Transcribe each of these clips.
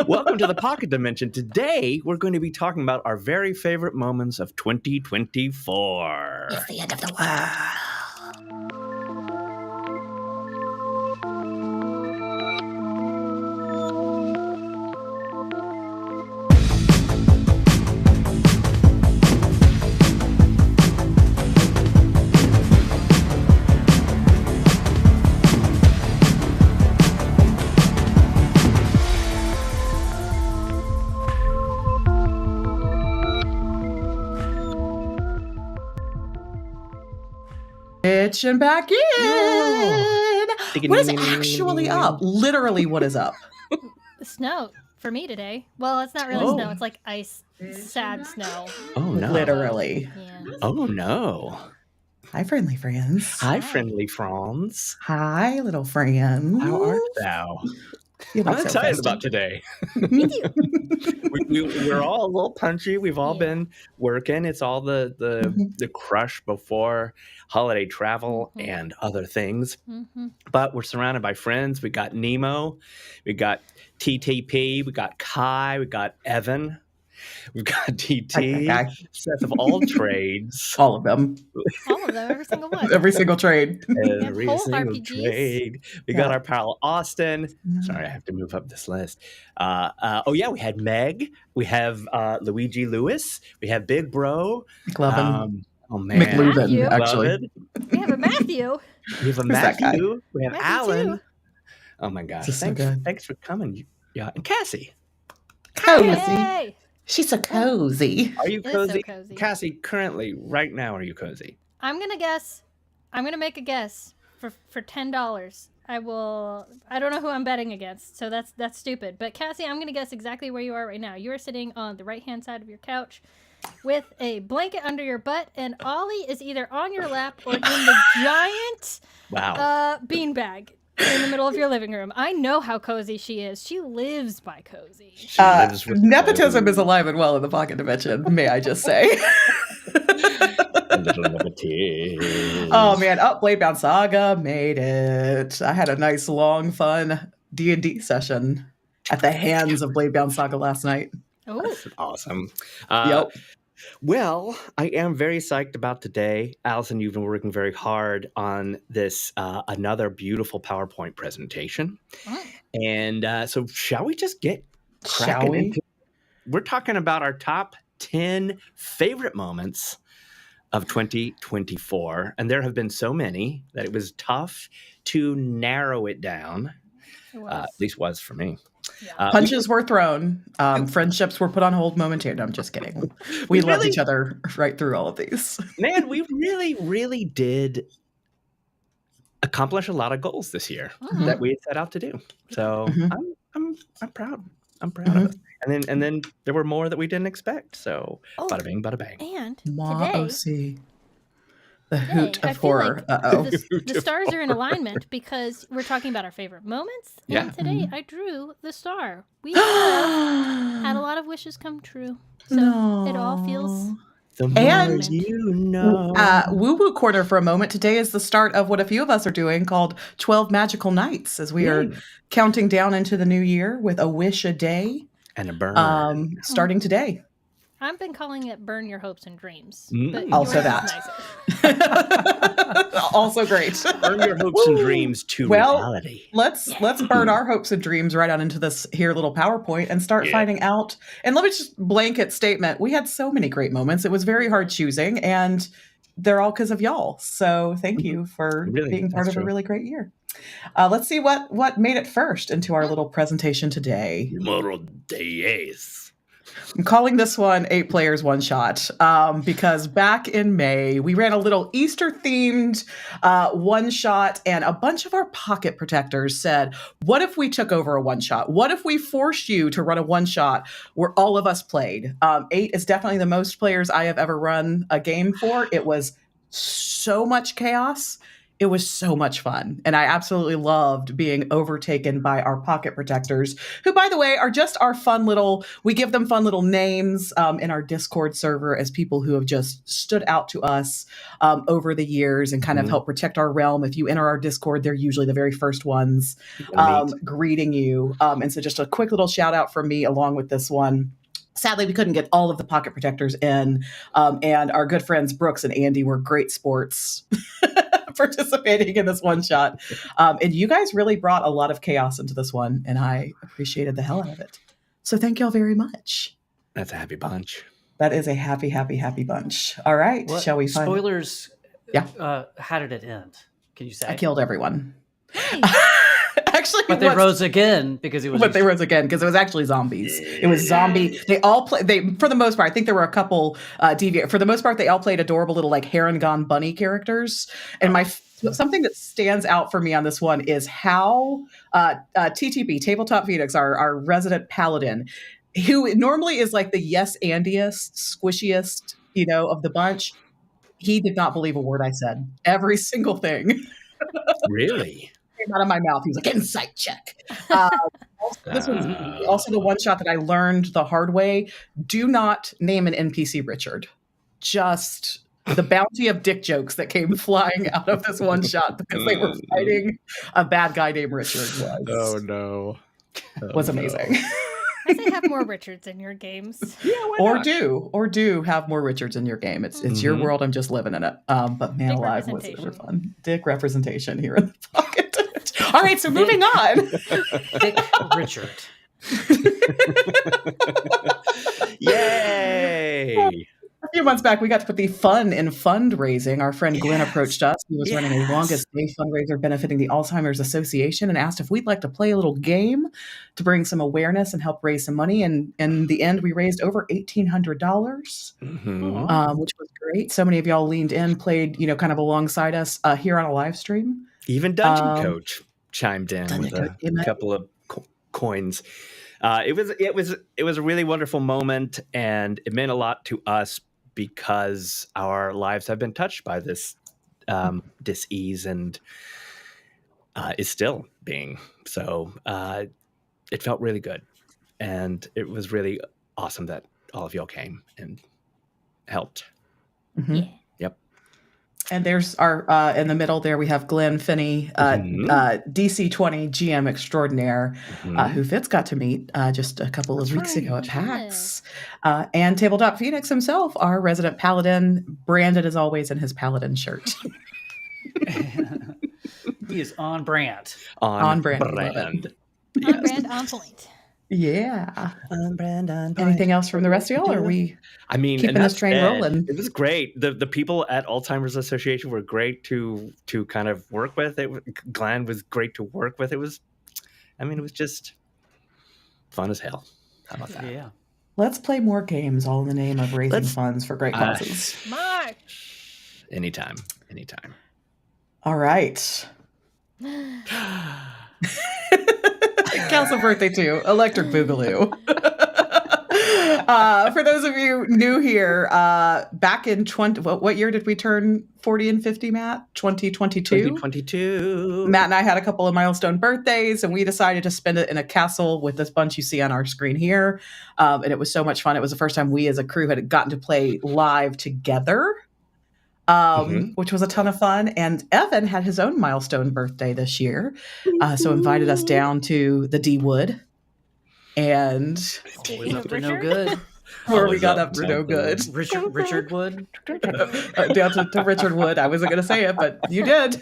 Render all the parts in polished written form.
Welcome to the Pocket Dimension. Today, we're going to be talking about our very favorite moments of 2024. It's the end of the world. Itching back in. What is actually up? Literally, what is up? Snow for me today. Well, it's not really snow. It's like ice, sad snow. Oh, no. Literally. Yeah. Oh, no. Hi, friendly friends. Hi, friendly Franz. Hi, little friends. How art thou? I'm I'm excited about today. Me too. We're all a little punchy. We've all been working. It's all the crush before holiday travel and other things. But we're surrounded by friends. We got Nemo. We got TTP. We got Kai. We got Evan. We've got TT. Seth of all trades. All of them. All of them, every single one. Every single trade. Every whole single RPGs. trade. We got our pal Austin. Sorry, I have to move up this list. We had Meg. We have Luigi Lewis. We have Big Bro. McLovin. Oh man, McLovin, actually. We have a Matthew. We have a that guy? Matthew. We have Matthew Alan. too. Oh my gosh! This is so Thanks, good. thanks for coming. Yeah, and Cassie. Cozy. Yay! She's so cozy. Are you It is so cozy? cozy. Cassie, currently, right now, are you cozy? I'm gonna make a guess for $10. I don't know who I'm betting against, so that's stupid. But Cassie, I'm gonna guess exactly where you are right now. You are sitting on the right-hand side of your couch with a blanket under your butt, and Ollie is either on your lap or in the giant beanbag in the middle of your living room. I know how cozy she is. She lives by cozy. She lives with Nepotism cozy. is alive and well in the Pocket Dimension, may I just say. Little nepotism. Oh man, Bladebound Saga made it. I had a nice, long, fun D&D session at the hands of Bladebound Saga last night. Oh, That's awesome. Yep. Well, I am very psyched about today. Allison, you've been working very hard on this, another beautiful PowerPoint presentation. And so shall we just get cracking Shall we? into it? We're talking about our top 10 favorite moments of 2024. And there have been so many that it was tough to narrow it down. At least was for me. Yeah. Punches were thrown. Friendships were put on hold momentarily. No, I'm just kidding. We loved each other right through all of these. Man, we really, really did accomplish a lot of goals this year that we had set out to do. So I'm proud. I'm proud of it. And then there were more that we didn't expect. So bada bing, bada bang. And Ma today, OC. The hoot I of feel horror. like Uh-oh. the stars are in alignment because we're talking about our favorite moments. Yeah. And today I drew the star. We have had a lot of wishes come true. So it all feels The more And- you know. Woo Woo Corner for a moment. Today is the start of what a few of us are doing called 12 Magical Nights as we are counting down into the new year with a wish a day. And a burn. Starting today. I've been calling it burn your hopes and dreams. Mm. But Also yours is that. nicer. Also great. Burn your hopes and dreams to reality. Let's burn our hopes and dreams right out into this here little PowerPoint and start finding out. And let me just blanket statement. We had so many great moments. It was very hard choosing, and they're all because of y'all. So thank you for being part of a really great year. Let's see what made it first into our little presentation today. Moral days. I'm calling this one 8 Players One Shot because back in May, we ran a little Easter-themed one shot, and a bunch of our pocket protectors said, what if we took over a one shot? What if we forced you to run a one shot where all of us played? 8 is definitely the most players I have ever run a game for. It was so much chaos. It was so much fun. And I absolutely loved being overtaken by our pocket protectors, who, by the way, are just our we give them fun little names in our Discord server as people who have just stood out to us over the years and kind of help protect our realm. If you enter our Discord, they're usually the very first ones greeting you. And so just a quick little shout out from me along with this one. Sadly, we couldn't get all of the pocket protectors in, and our good friends Brooks and Andy were great sports participating in this one shot. And you guys really brought a lot of chaos into this one, and I appreciated the hell out of it. So thank y'all very much. That's a happy bunch. That is a happy, happy, happy bunch. All right, shall we find... Spoilers, yeah. How did it end? Can you say? I killed everyone. Actually, but they rose again because it was. But they rose again because it was actually zombies. Yeah. It was zombie. They all play. They, for the most part, I think there were a couple deviant. For the most part, they all played adorable little like Harangon bunny characters. And something that stands out for me on this one is how TTP Tabletop Phoenix, our resident paladin, who normally is like the yes andiest, squishiest, of the bunch. He did not believe a word I said. Every single thing. Really? Out of my mouth. He was like, insight check. This was also the one shot that I learned the hard way. Do not name an NPC Richard. Just the bounty of dick jokes that came flying out of this one shot because they were fighting a bad guy named Richard. Oh no. Was amazing. I say have more Richards in your games. Yeah, or do have more Richards in your game. It's your world. I'm just living in it. But man Dick alive, was it ever fun? Dick representation here in the pocket. All right, so moving on. Dick Richard. Yay! A few months back, we got to put the fun in fundraising. Our friend Glenn approached us. He was running a longest day fundraiser benefiting the Alzheimer's Association and asked if we'd like to play a little game to bring some awareness and help raise some money. And in the end, we raised over $1,800, which was great. So many of y'all leaned in, played, kind of alongside us here on a live stream. Even Dungeon Coach chimed in with a couple of coins. It was a really wonderful moment, and it meant a lot to us because our lives have been touched by this dis-ease and is still being. So it felt really good, and it was really awesome that all of y'all came and helped. Mm-hmm. Yeah. Yep. And there's our in the middle there we have Glenn Finney, DC20 GM extraordinaire, who Fitz got to meet just a couple of weeks ago at PAX, and Tabletop Phoenix himself, our resident paladin, branded as always in his paladin shirt. He is on brand. On brand. On brand, on point. Yeah. On brand, on point. Anything else from the rest of y'all? Or are we keeping this train rolling? It was great. The people at Alzheimer's Association were great to kind of work with. Glenn was great to work with. It was just fun as hell. How about that? Yeah. Let's play more games, all in the name of raising funds for great causes. March. Anytime. All right. Council birthday too. Electric Boogaloo. For those of you new here, back in what year did we turn 40 and 50, Matt? 2022? 2022. Matt and I had a couple of milestone birthdays, and we decided to spend it in a castle with this bunch you see on our screen here. And it was so much fun. It was the first time we as a crew had gotten to play live together. Which was a ton of fun. And Evan had his own milestone birthday this year. So invited us down to the D Wood. And Always up to no good. Where we got up to no good. Richard Wood. Down to Richard Wood. I wasn't going to say it, but you did.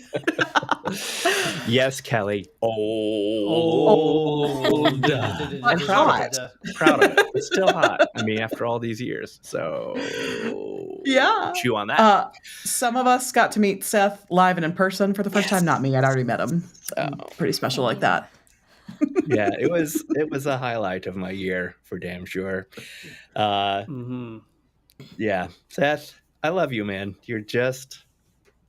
Yes, Kelly. I'm hot. Proud of it. It's still hot. After all these years. So yeah. Chew on that. Some of us got to meet Seth live and in person for the first time. Not me. I'd already met him. So pretty special like that. Yeah, it was a highlight of my year for damn sure. Yeah, Seth, I love you, man. You're just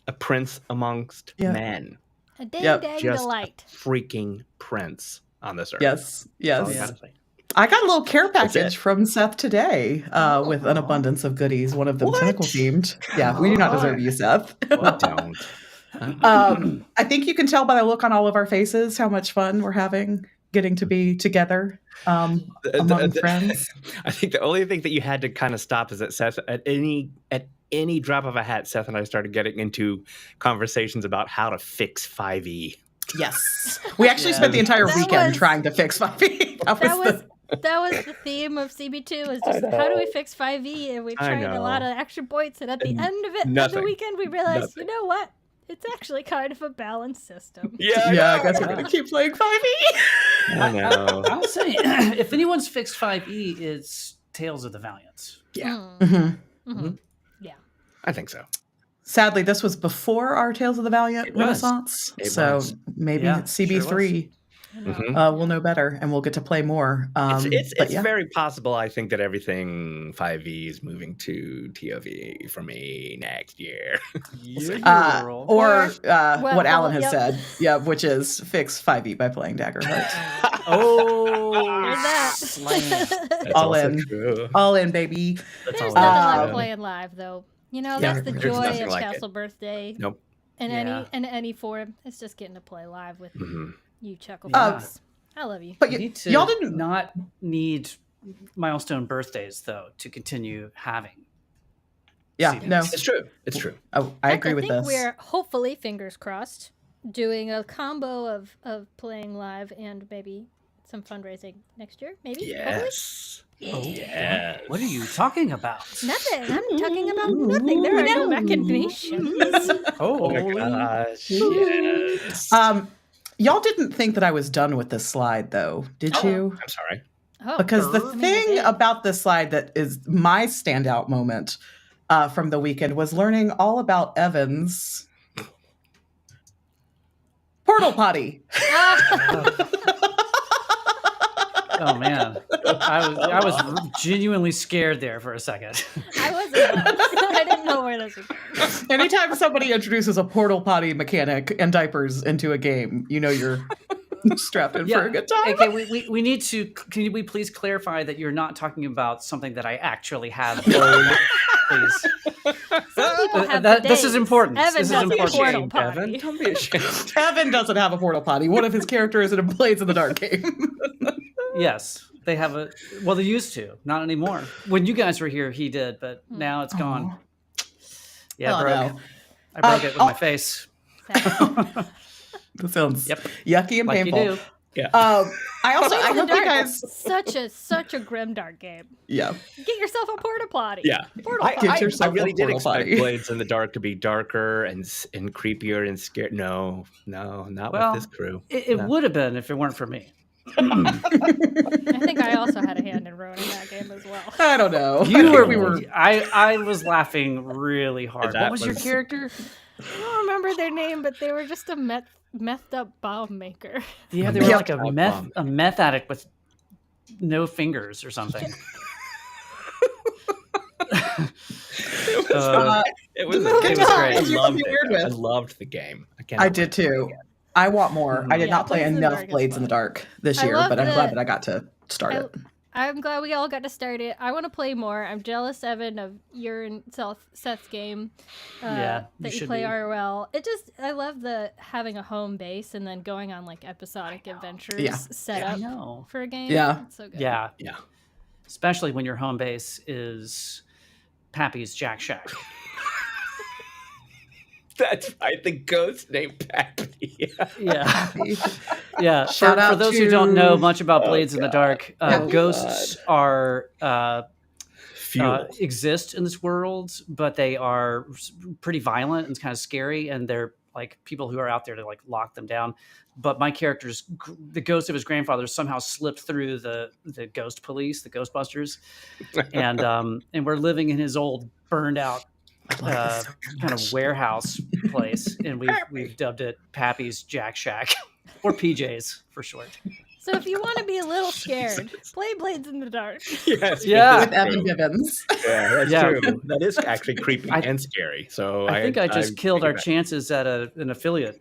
a prince amongst men. A dang delight. Freaking prince on this earth. Yes. Yeah. I got a little care package from Seth today with an abundance of goodies. One of them tentacle themed. Yeah, we do not deserve you, Seth. Well, don't. I think you can tell by the look on all of our faces how much fun we're having getting to be together among friends. I think the only thing that you had to kind of stop is that Seth, at any drop of a hat, Seth and I started getting into conversations about how to fix 5e. Yes. We actually spent the entire weekend trying to fix 5e. That was the theme of CB2, is just how do we fix 5e? And we tried a lot of action points, and at the end of it, at the weekend, we realized, you know what? It's actually kind of a balanced system. Yeah, I guess we're going to keep playing 5e. I know. I would say, if anyone's fixed 5e, it's Tales of the Valiant. Yeah. Yeah. I think so. Sadly, this was before our Tales of the Valiant Renaissance, so maybe CB3 we'll know better and we'll get to play more. It's very possible, I think, that everything 5e is moving to TOV for me next year. What Alan has said, which is fix 5e by playing Daggerheart. All in, baby. There's nothing like playing live, though. You know, that's the joy of Castle Birthday. Nope. In any form, it's just getting to play live with you, Chuckle Fox. I love you. But y'all didn't not need Milestone Birthdays though to continue having. Yeah, no, it's true. It's true. Oh, I agree with this. I think we're hopefully, fingers crossed, doing a combo of playing live and maybe some fundraising next year. Maybe. Yes. Yes. What are you talking about? Nothing. I'm talking about nothing. There are no machinations. Oh my gosh. Yes. Y'all didn't think that I was done with this slide, though, did you? I'm sorry. Because the thing about this slide that is my standout moment from the weekend was learning all about Evan's portal potty. Oh man, I was genuinely scared there for a second. I wasn't. I didn't know where this was going. Anytime somebody introduces a portal potty mechanic and diapers into a game, you know you're strapped in for a good time. Okay, we need to. Can we please clarify that you're not talking about something that I actually have? Please. Some people have this is important. Evan this is doesn't important. portal potty. Evan, don't be ashamed. Evan doesn't have a portal potty. One of his characters in a Blades in the Dark game. Yes, they have a. Well, they used to, not anymore. When you guys were here, he did, but now it's gone. Yeah, I broke it with my face. That sounds yucky and painful. You do. Yeah. I hope you guys. Such a grimdark game. Yeah. Get yourself a porta potty. Yeah. I really did expect Blades in the Dark to be darker and creepier and scary. No, not with this crew. It would have been if it weren't for me. I think I also had a hand in ruining that game as well. I don't know. I was laughing really hard. What was your character? I don't remember their name, but they were just a methed up bomb maker. Yeah, they were like a meth addict with no fingers or something. It was great. I loved the game. I did too. I want more. I did not play enough Blades in the Dark this year, but I'm glad that I got to start it. I'm glad we all got to start it. I want to play more. I'm jealous, Evan, of your and Seth's game that you play ROL. I love having a home base and then going on like episodic adventures set up for a game. Yeah. It's so good. Yeah. Especially when your home base is Pappy's Jack Shack. That's right, the ghost named Pappy. Yeah. Shout out for those who don't know much about Blades in the Dark, ghosts are exist in this world, but they are pretty violent and kind of scary, and they're like people who are out there to like lock them down. But my character's the ghost of his grandfather somehow slipped through the ghost police, the Ghostbusters, and we're living in his old burned out kind of warehouse place, and we've dubbed it Pappy's Jack Shack, or PJs for short. So if you want to be a little scared, play Blades in the Dark. Yes, with Evan Gibbons. Yeah, that's true. That is actually creepy and scary. So I think I just killed our chances at an affiliate.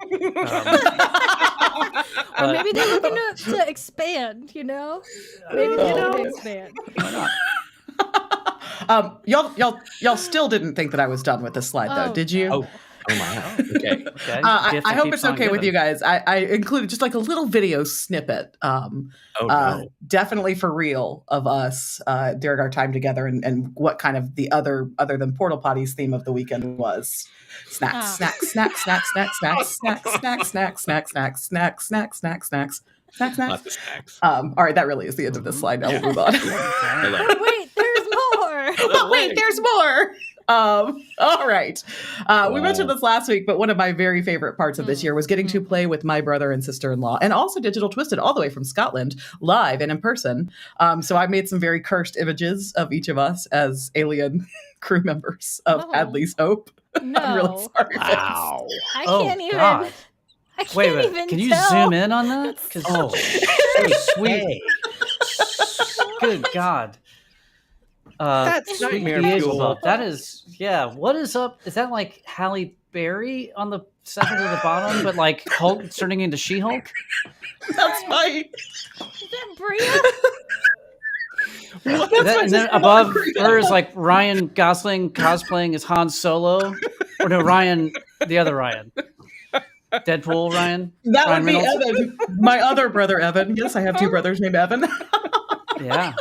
Or maybe they're looking to expand. You know, maybe they're looking to expand. Why not? Y'all still didn't think that I was done with this slide, though, did you? Oh my. Okay. Okay. I hope it's okay with you guys. I included just like a little video snippet. Oh no. Definitely for real of us during our time together and what kind of the other than Portal Potty's theme of the weekend was. Snacks, snacks, snacks, snacks, snacks, snacks, snacks, snacks, snacks, snacks, snacks, snacks, snacks, snacks, snacks. Snacks, snacks. Lots of snacks. All right, that really is the end of this slide. Now we'll move on. Oh, wait, there's more. But wait, there's more. All right. We mentioned this last week, but one of my very favorite parts of this year was getting to play with my brother and sister-in-law, and also Digital Twisted, all the way from Scotland, live and in person. So I made some very cursed images of each of us as alien crew members of Hadley's Hope. No. I'm really sorry. Wow. I can't even. God. I can't Wait, even can you tell. zoom in on that? So sweet. Good God. That's sweet nightmare Beelzebub. fuel. That is, yeah. What is up? Is that like Halle Berry on the second to the bottom, but like Hulk turning into She-Hulk? That's my... Is that Bria? And then above her is like Ryan Gosling cosplaying as Han Solo. Or no, Ryan, the other Ryan. Deadpool Ryan? That Ryan would be Reynolds? Evan. My other brother, Evan. Yes, I have two brothers named Evan. Yeah.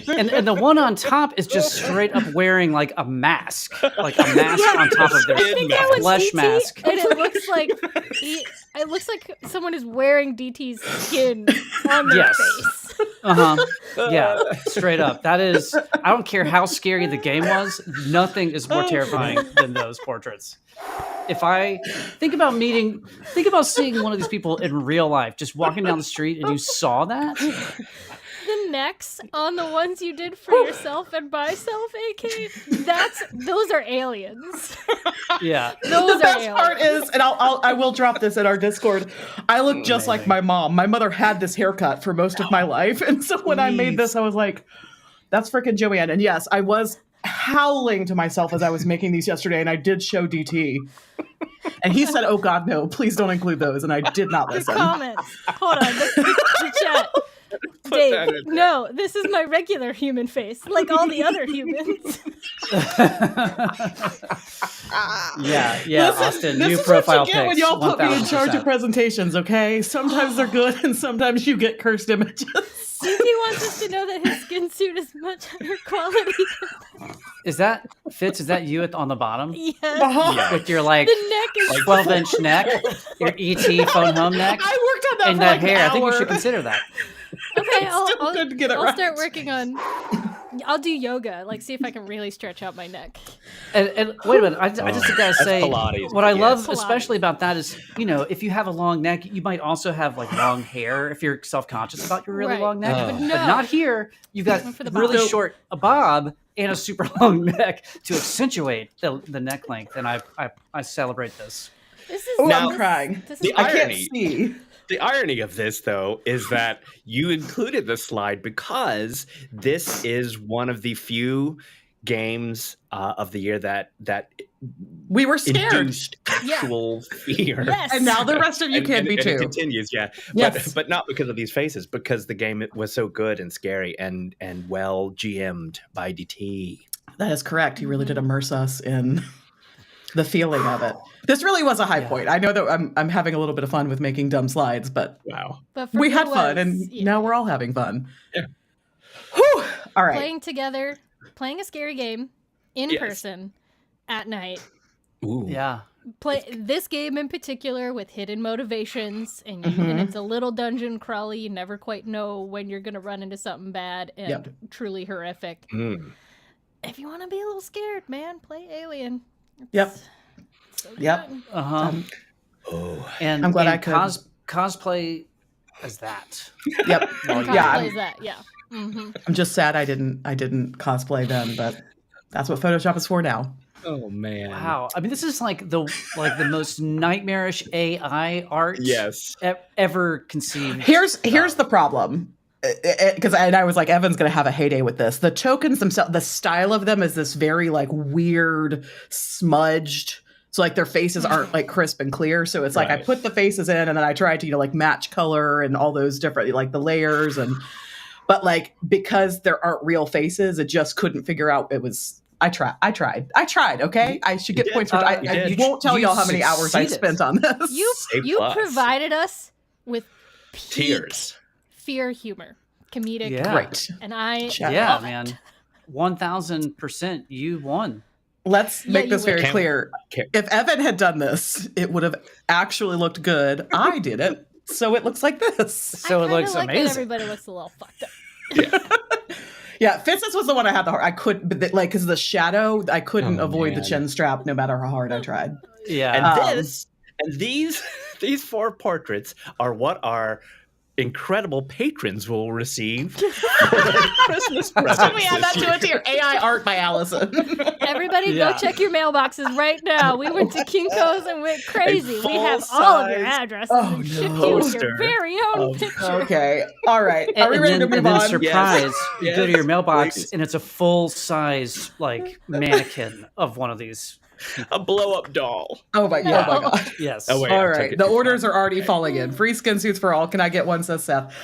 And the one on top is just straight up wearing like a mask. Like a mask on top of their I think that was flesh DT, mask. and it looks like someone is wearing DT's skin on their Yes. face. Yeah, straight up. That is, I don't care how scary the game was, nothing is more terrifying than those portraits. If I think about seeing one of these people in real life, just walking down the street and you saw that, The necks on the ones you did for yourself and myself, AK, those are aliens. yeah. Those The are best aliens. part is, and I will drop this in our Discord. I look just like my mom. My mother had this haircut for most of my life, and so when I made this, I was like, "That's freaking Joanne." And yes, I was howling to myself as I was making these yesterday, and I did show DT, and he said, "Oh God, no! Please don't include those." And I did not The listen. comments. Hold on. The chat. Dave, no, this is my regular human face, like all the other humans. Yeah, Austin, new This profile is what you get when pics, y'all put me in charge 1000%. of presentations. Okay, sometimes they're good, and sometimes you get cursed images. DT wants us to know that his skin suit is much higher quality. Is that you on the bottom? Yes. Yeah. With your like The neck is 12-inch neck, your ET phone home neck, I worked on that and for that like hair. an I think we hour. should consider that. okay. I'll couldn't get it I'll right. start working on. I'll do yoga. Like, see if I can really stretch out my neck. And wait a minute, I just gotta say, Pilates. what I love Pilates. especially about that is, if you have a long neck, you might also have like long hair if you're self-conscious about your really Right. long neck. Oh. But But no. not here. You've got Went for the really bob. short a bob and a super long neck to accentuate the neck length, and I celebrate this. This is Oh, Now, I'm crying. This the is I can't irony. see. The irony of this, though, is that you included this slide because this is one of the few games of the year that We were scared. induced actual fear. Yes. And now the rest of you And- can and- be and too. It continues, yeah. Yes. But not because of these faces, because the game was so good and scary and well GM'd by DT. That is correct. He really did immerse us in the feeling of it. This really was a high point. I know that I'm having a little bit of fun with making dumb slides, but Wow. But for we me, had it fun, was- and yeah. now we're all having fun. Yeah. Whew. All right. Playing together, playing a scary game in Yes. person at night. Ooh. Yeah. Play this game in particular with hidden motivations, and Mhm. it's a little dungeon crawly. You never quite know when you're gonna run into something bad and Yep. truly horrific. Mm. If you want to be a little scared, man, play Alien. Yep. So Yep. good. Uh-huh. Oh. And I'm glad and I could- cosplay as that. Yep. And Yeah, cosplay I'm- is that, yeah. Mm-hmm. I'm just sad I didn't cosplay then, but that's what Photoshop is for now. Oh man. Wow. I mean, this is like the most nightmarish AI art Yes. ever conceived. Here's the problem. Because I was like, Evan's gonna have a heyday with this. The tokens themselves, the style of them is this very like weird, smudged. So like their faces aren't like crisp and clear. So it's like I Right. put the faces in and then I tried to like match color and all those different like the layers but like because there aren't real faces, it just couldn't figure out it was tried. Okay, I should get did. points for. I won't tell y'all how many hours I spent on this. You provided us with peak Tears. fear humor, comedic. Yeah. Great. And I Yeah, love man. it. 1000% you won. Let's make you this very would. clear. If Evan had done this, it would have actually looked good. I did it, so it looks like this. So I it kinda looks like that amazing. everybody looks a little fucked up. Yeah, Fitz's was the one I had the hard. I couldn't, but like, because the shadow, I couldn't avoid the man. chin strap no matter how hard I tried. Yeah. And these 4 portraits are what our incredible patrons will receive for their Christmas presents. We add that to it to your AI art by Allison. Everybody, Yeah. go check your mailboxes right now. We went to Kinko's and went crazy. We have all of your full-size addresses Oh, and shipped no. you your poster very own of- picture. Okay, all right. Are we And ready to then- move and then on? surprise, you go to your mailbox Please. and it's a full-size like mannequin of one of these. A blow-up doll. Oh my god. Yes. Oh, wait. All I right, took it the too orders far. are already falling in. Free skin suits for all. Can I get one? Says Seth.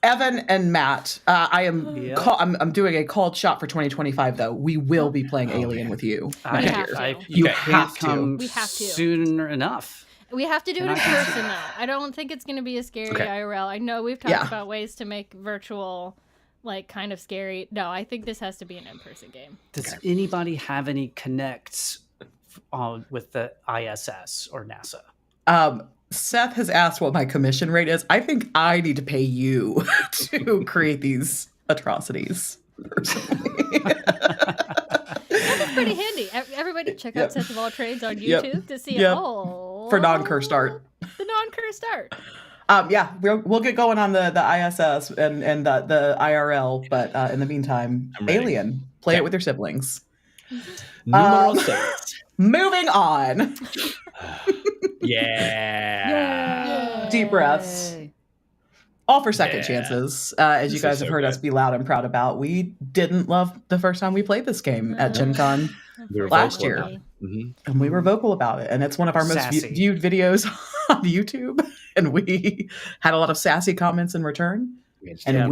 Evan and Matt, Yeah. I'm doing a called shot for 2025 though. We will be playing Alien with you. I, next have year. to. you You can't have to. come We have to. soon enough. We have to do it And in I can person, though. I don't think it's going to be a scary Okay. IRL. I know we've talked Yeah. about ways to make virtual, like, kind of scary. No, I think this has to be an in-person game. Does anybody have any connects with the ISS or NASA? Seth has asked what my commission rate is. I think I need to pay you to create these atrocities. Personally. That's pretty handy. Everybody check out Yep. Seth of All Trades on Yep. YouTube to see Yep. for non-cursed art. The non-cursed art. Yeah, we'll get going on the ISS and the IRL, but in the meantime, I'm ready. Alien. Play it with your siblings. Numero 6. Moving on. Yeah. Deep breaths. All for second Yeah. chances. As you This guys is have so heard good. us be loud and proud about, we didn't love the first time we played this game at Gen Con, We were Last vocal year. about it. Mhm. and we were vocal about it. And it's one of our most Sassy. viewed videos on YouTube. And we had a lot of sassy comments in return. And Yeah.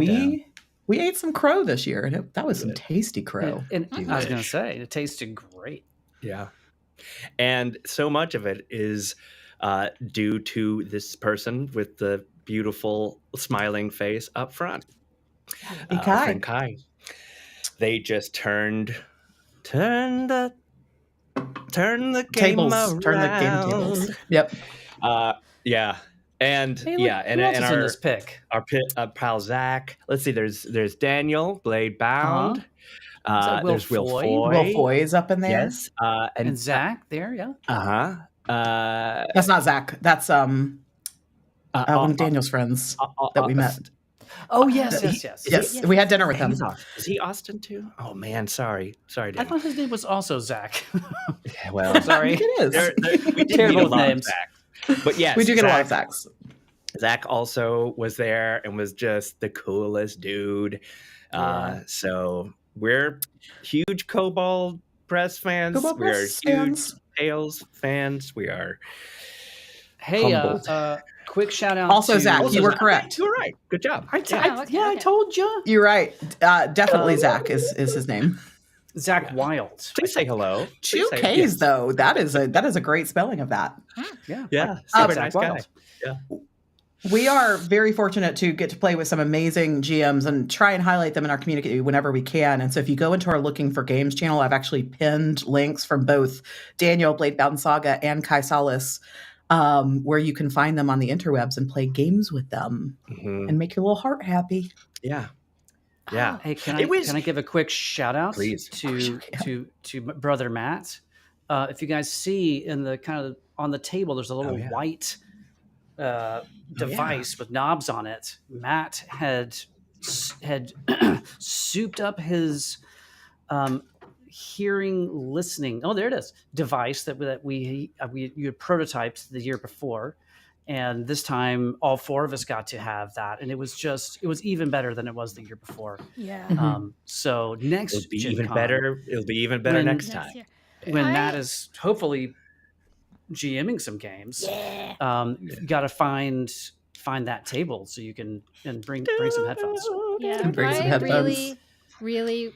we ate some crow this year, and that was some Good. tasty crow. And I was going to Delish. say, it tasted great. Yeah. And so much of it is due to this person with the beautiful smiling face up front. Our Kai. friend Kai. They just turned the game Tables. around. Turn the game tables. Yep. Yeah. And Hey, look, yeah, who else and is in our this pick? pal Zach. Let's see. There's Daniel Blade Bound. that Will There's Will Foy? Foy. Will Foy is up in there. Yes. And Zach there, yeah. That's not Zach. That's one of Daniel's friends that we met. Oh, yes, He- yes, yes. Yes, we had dinner with him. Is he Austin too? Oh man, sorry, I Dan. thought his name was also Zach. Yeah, well, Sorry. It is. we did Terrible meet a with lot of names. Zachs. But yes, We do get a lot of Zachs. Zach also was there and was just the coolest dude. Yeah. So we're huge Kobold Press fans. Kobold we are Press huge fans. Tales fans. We are Hey, Humbled. quick shout out. Also, to, Zach, you were Zach, correct. You were right. Good job. I Okay. told you. You're right. Definitely Zach is his name. Zach Wild. Please say hello. Two Please say- K's though. That is a great spelling of that. Yeah. Yeah, Like, super Zach nice guy. Wild. We are very fortunate to get to play with some amazing GMs and try and highlight them in our community whenever we can. And so if you go into our Looking for Games channel, I've actually pinned links from both Daniel Bladebound Saga and Kai Salas, where you can find them on the interwebs and play games with them Mhm. and make your little heart happy. Yeah. Yeah. Hey, can It was- I give a quick shout out Please. Of course you to my brother Matt? If you guys see in the kind of on the table, there's a little yeah. white device with knobs on it. Matt had souped up his hearing listening. Oh, there it is. Device that we you had prototyped the year before. And this time, all 4 of us got to have that, and it was even better than it was the year before. Yeah. So next It'll be Gen even Con, better. It'll be even better When- next Next time. year. when I- Matt is hopefully GMing some games. Yeah. You've got to find that table so you can bring some headphones. Yeah. And bring some I headphones. really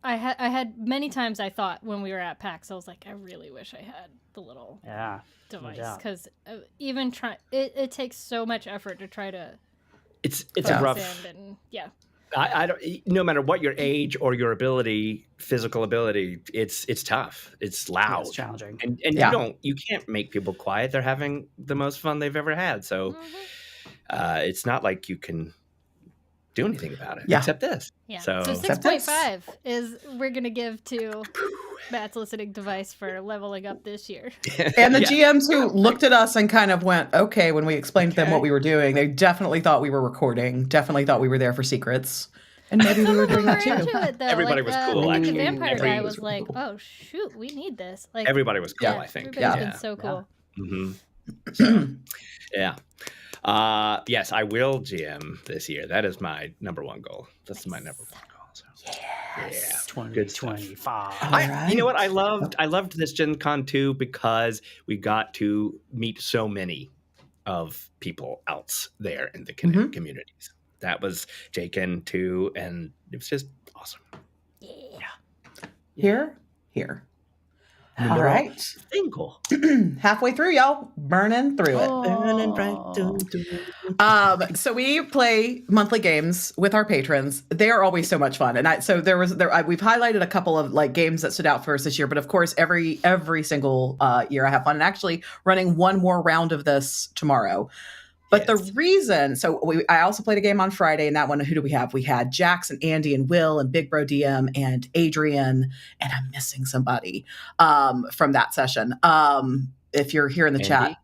I had many times I thought when we were at PAX, I was like, I really wish I had the little device, because even it takes so much effort to try to. It's a rough. And, yeah. I don't. No matter what your age or your ability, physical ability, it's tough. It's loud. It's challenging. And you can't make people quiet. They're having the most fun they've ever had. So it's not like you can do anything about it except this. Yeah. So 6.5 is we're gonna give to Matt's listening device for leveling up this year. And the GMs who looked at us and kind of went, okay, when we explained to them what we were doing, they definitely thought we were recording, definitely thought we were there for secrets. And maybe we were doing that too. Everybody was cool, like actually. The vampire guy was like, oh, shoot, we need this. Like, everybody was cool, I think. Everybody's been so cool. So, yes, I will GM this year. That is my number one goal. That's my number one goal. So. Yes. 2025. You know what? I loved this Gen Con too, because we got to meet so many of people else there in the communities. That was Jaken too, and it was just awesome. Here. All right. Single. Halfway through, y'all. Burning through it. Burning right through. So we play monthly games with our patrons. They are always so much fun. And we've highlighted a couple of like games that stood out for us this year, but of course every single year I have fun, and actually running one more round of this tomorrow. But the reason, I also played a game on Friday, and that one, who do we have? We had Jax and Andy and Will and Big Bro DM and Adrian, and I'm missing somebody from that session. If you're here in the chat,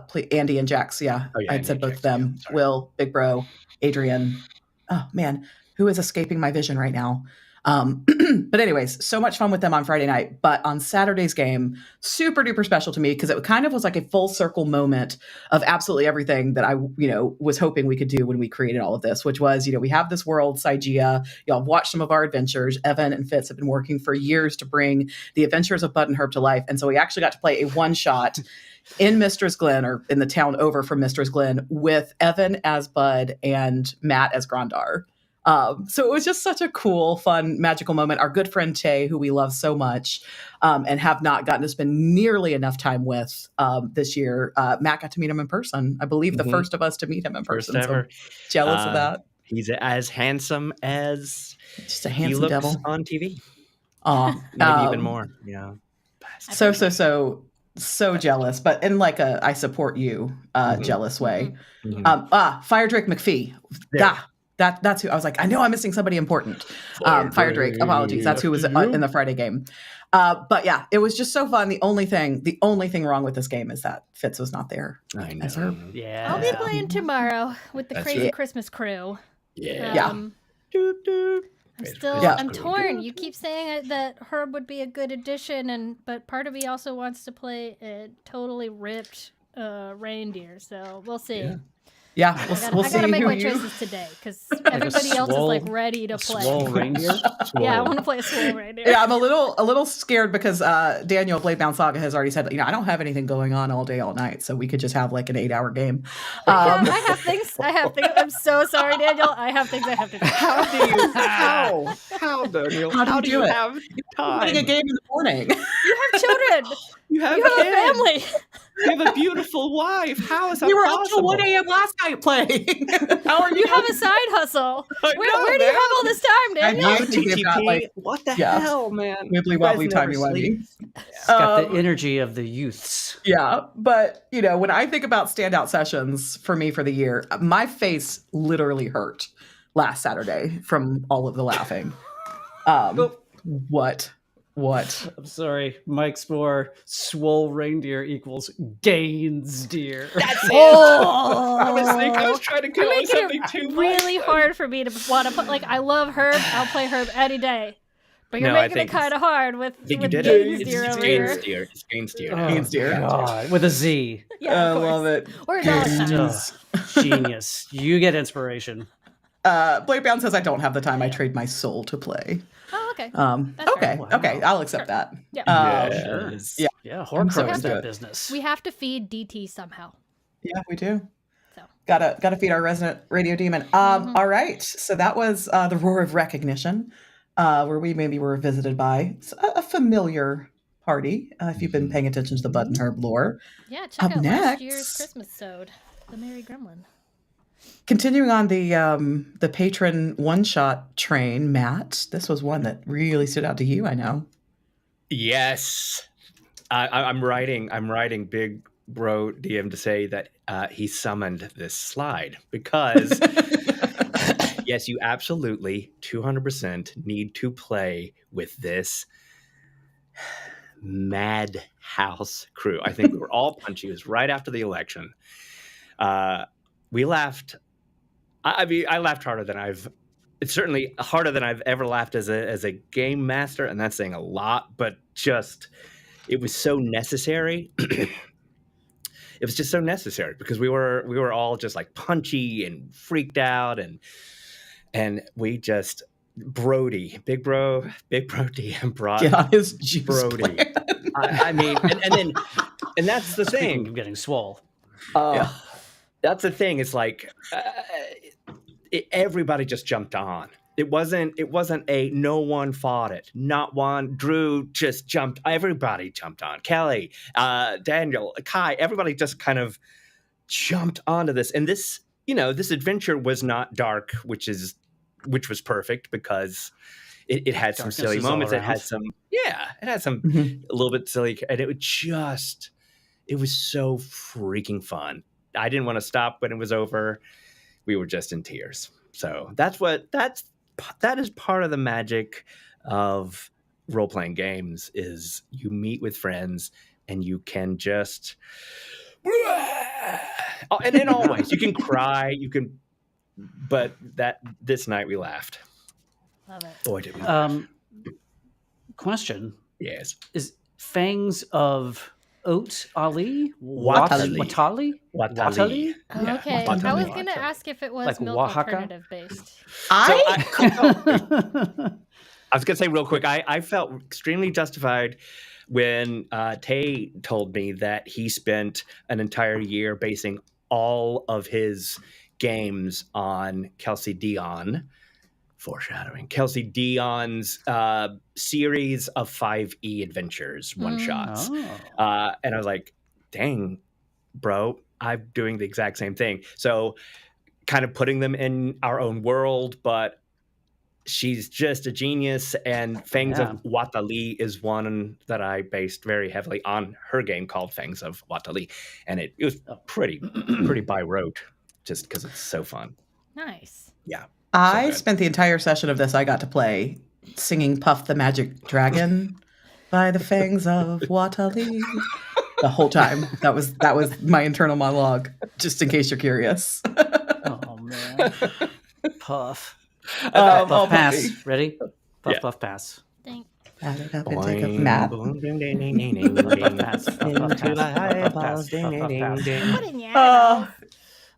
please, Andy and Jax, I'd said both of them. Will, Big Bro, Adrian. Oh man, who is escaping my vision right now? But anyways, so much fun with them on Friday night. But on Saturday's game, super duper special to me, because it kind of was like a full circle moment of absolutely everything that I, was hoping we could do when we created all of this, which was, we have this world, Sigea. Y'all have watched some of our adventures. Evan and Fitz have been working for years to bring the adventures of Bud and Herb to life. And so we actually got to play a one shot in Mistress Glen, or in the town over from Mistress Glen, with Evan as Bud and Matt as Grandar. So it was just such a cool, fun, magical moment. Our good friend Che, who we love so much and have not gotten to spend nearly enough time with this year, Matt got to meet him in person. I believe the first of us to meet him in person. First ever. So jealous of that. He's as handsome as just a handsome he looks devil on TV. Maybe even more. Yeah. So jealous, but in like a I support you jealous way. Fire Drake McPhee. Yeah. That's who I was like, I know I'm missing somebody important. Fire Drake, apologies. That's who was in the Friday game. But yeah, it was just so fun. The only thing wrong with this game is that Fitz was not there. I know. Yeah. I'll be playing tomorrow with the Crazy Christmas crew. Yeah. I'm torn. You keep saying that Herb would be a good addition, but part of me also wants to play a totally ripped reindeer. So we'll see. Yeah, we'll see. I gotta make my choices today, because everybody else is like ready to play. Swole reindeer? Yeah, I want to play a swole reindeer. Yeah, I'm a little scared because Daniel Bladebound Saga has already said, I don't have anything going on all day, all night, so we could just have like an 8-hour game. I have things. I'm so sorry, Daniel. I have things I have to do. How, Daniel? How do you have time? Playing a game in the morning. You have children. You have a family. You have a beautiful wife. How is that We were possible? up till 1 a.m. last night playing. How are you? You have a side hustle. Where do you have all this time, Daniel? What the hell, man? Wibbly wobbly timey wimey. It's got the energy of the youths. Yeah, but when I think about standout sessions for me for the year, my face literally hurt last Saturday from all of the laughing. What? I'm sorry. Mike's more swole reindeer equals gains deer. That's it. I was trying to come up with something too really hard for me to want to put. Like, I love Herb. I'll play Herb any day. But you're making it kind of hard with gains deer over here. It's gains deer. Gains deer. God, with a Z. Yeah, I love it. Or a Genius. You get inspiration. Bladebound says I don't have the time. I trade my soul to play. Oh, okay. Okay. I'll accept that. Yeah. Sure. Yeah. I'm so Horcrux into that it. business. We have to feed DT somehow. Yeah, we do. So Gotta feed our resident radio demon. All right. So that was the Roar of Recognition. where we maybe were visited by a familiar party, if you've been paying attention to the Bud and Herb lore. Yeah, check Up out last year's next, Christmas sode, The Merry Gremlin. continuing on the patron one-shot train, Matt, this was one that really stood out to you, I know. Yes. I'm writing Big Bro DM to say that he summoned this slide because yes, you absolutely 200% need to play with this madhouse crew. I think we were all punchy. It was right after the election. We laughed. I mean, I laughed harder than it's certainly harder than I've ever laughed as a game master, and that's saying a lot, but just it was so necessary. It was just so necessary because we were all just like punchy and freaked out, and we just Big bro DM brought Get on his juice Brody. plan. I mean, and that's the thing. Speaking of getting swole. Yeah. That's the thing. It's like everybody just jumped on. It wasn't a no one fought it. Not one. Drew just jumped. Everybody jumped on. Kelly, Daniel, Kai. Everybody just kind of jumped onto this. And this, this adventure was not dark, which was perfect because it had some silly moments. It had some a little bit silly, and it was so freaking fun. I didn't want to stop when it was over. We were just in tears. So that is part of the magic of role-playing games is you meet with friends and you can just and in all ways you can cry, but this night we laughed. Love it. Boy, did we Question. Yes. Is Fangs of Watali? Watali. Oh, okay. Watali. I was going to ask if it was Like milk Oaxaca? alternative based. I was going to say real quick, I felt extremely justified when Tay told me that he spent an entire year basing all of his games on Kelsey Dion. Foreshadowing. Kelsey Dion's series of 5e adventures, one-shots. Oh. And I was like, dang, bro, I'm doing the exact same thing. So kind of putting them in our own world, but she's just a genius. And Fangs of Watali is one that I based very heavily on her game called Fangs of Watali. And it was pretty by rote just because it's so fun. Nice. Yeah. I spent the entire session of this. I got to play singing Puff the Magic Dragon by the Fangs of Watali the whole time. That was my internal monologue, just in case you're curious. Oh, man. Puff. Puff pass. Ready? Puff, Yeah. Puff, pass. Thanks. Add it up and take a map. Put in your eyeballs.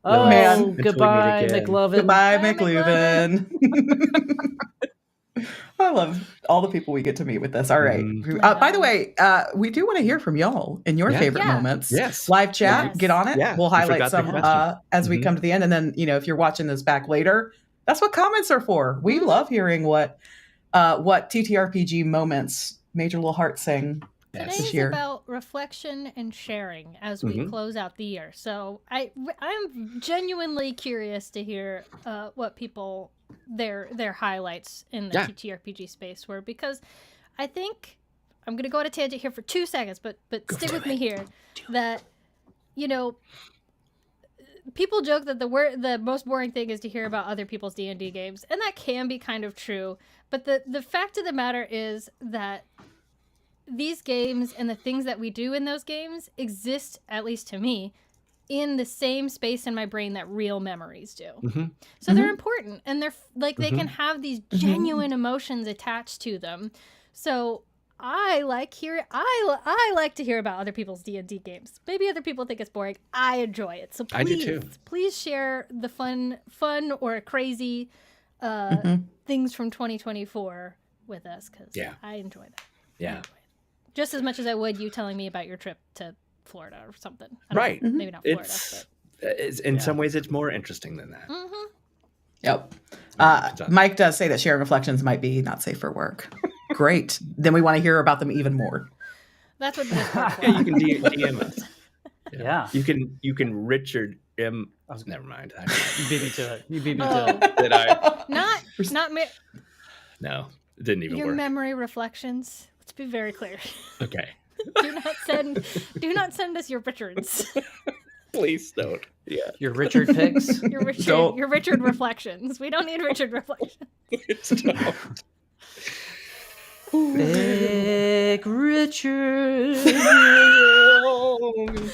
Oh, Man. Until we goodbye, meet again. McLovin. Goodbye, Bye, McLuhan. I love all the people we get to meet with this. All right. By the way, we do want to hear from y'all in your favorite moments. Yes. Live chat, Yes. get on it. Yeah, We'll we highlight forgot the some question. as we come to the end. And then, if you're watching this back later, that's what comments are for. We love hearing what TTRPG moments Major Little Heart sing. Today this is year. about reflection and sharing as we close out the year. So I'm genuinely curious to hear what people their highlights in the TTRPG space were, because I think I'm gonna go on a tangent here for 2 seconds, but stick with me here. That people joke that the most boring thing is to hear about other people's D&D games, and that can be kind of true. But the fact of the matter is that these games and the things that we do in those games exist, at least to me, in the same space in my brain that real memories do. So they're important, and they're like they can have these genuine emotions attached to them. So I like to hear about other people's D&D games. Maybe other people think it's boring. I enjoy it. So I do too. please share the fun or crazy things from 2024 with us, because I enjoy that. Yeah. Just as much as I would you telling me about your trip to Florida or something. Right. Maybe not Florida. It's in some ways it's more interesting than that. Yep. It's Mike does say that sharing reflections might be not safe for work. Great. Then we want to hear about them even more. That's what Discord for. Yeah, you can DM us. Yeah. You can Richard M. Never mind. You beat me to it. You beat me Oh. to it. Did I? Not No, it didn't even your work. memory reflections. Let's be very clear. Okay. Do not send us your Richards. Please don't. Yeah. Your Richard picks. Your Richard reflections. We don't need Richard reflections. Please don't. Big Richard.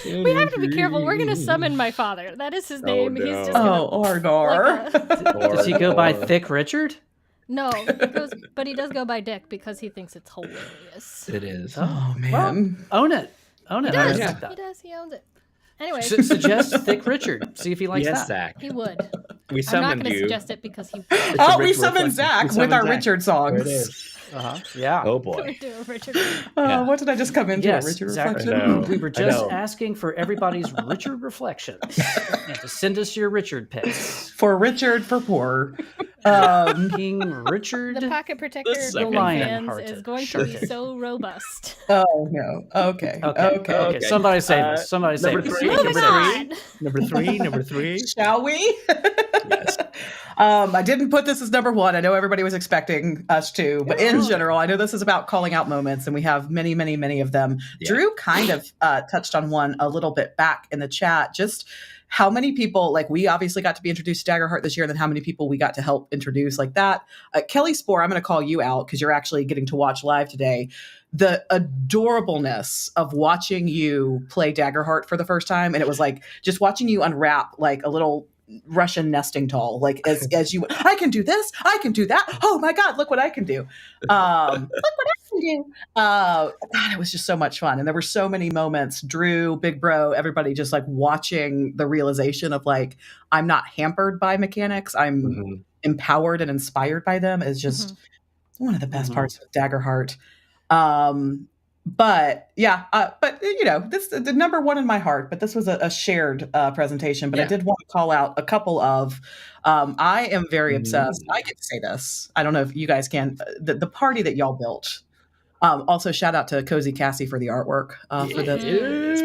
We have to be careful. We're going to summon my father. That is his name. no. He's just Argar. Does he go by Thick Richard? No, but he does go by Dick because he thinks it's hilarious. It is. Oh, man. Well, own it. Own it. He I does. respect that. He does. He owns it. Anyway, Suggest Thick Richard. See if he likes Yes, that. Zach. he would. We I'm not summoned going to you. suggest it because he It's Oh, a we Rich summoned reflection. Zach We with summoned our Zach. Richard There it songs. is. Yeah. Oh would boy. do a Richard. Yeah. What did I just come into? Yes, A Richard Zach, reflection? I know. we were I just know. asking for everybody's Richard reflections and to send us your Richard picks. For Richard for poor. King Richard. The Pocket Protector The fans Lion-hearted is going to be Shark. so robust. Oh, no. Okay. Okay. Somebody save us. Somebody save Number us. three. Moving on. Number three. Shall we? Yes. I didn't put this as number one. I know everybody was expecting us to, but in general, I know this is about calling out moments, and we have many, many, many of them. Yeah. Drew kind of touched on one a little bit back in the chat. Just how many people, like, we obviously got to be introduced to Daggerheart this year, and then how many people we got to help introduce like that. Kelly Spore, I'm going to call you out because you're actually getting to watch live today. The adorableness of watching you play Daggerheart for the first time, and it was like just watching you unwrap like a little Russian nesting doll, like as you, I can do this, I can do that. Oh my God, look what I can do. Look what I can do. God, it was just so much fun. And there were so many moments, Drew, Big Bro, everybody just like watching the realization of like, I'm not hampered by mechanics. I'm empowered and inspired by them is just one of the best parts of Daggerheart. But yeah, but you know, this the number one in my heart, but this was a shared presentation, but I did want to call out a couple of, I am very obsessed. I get to say this. I don't know if you guys can, the party that y'all built. Also shout out to Cozy Cassie for the artwork for this.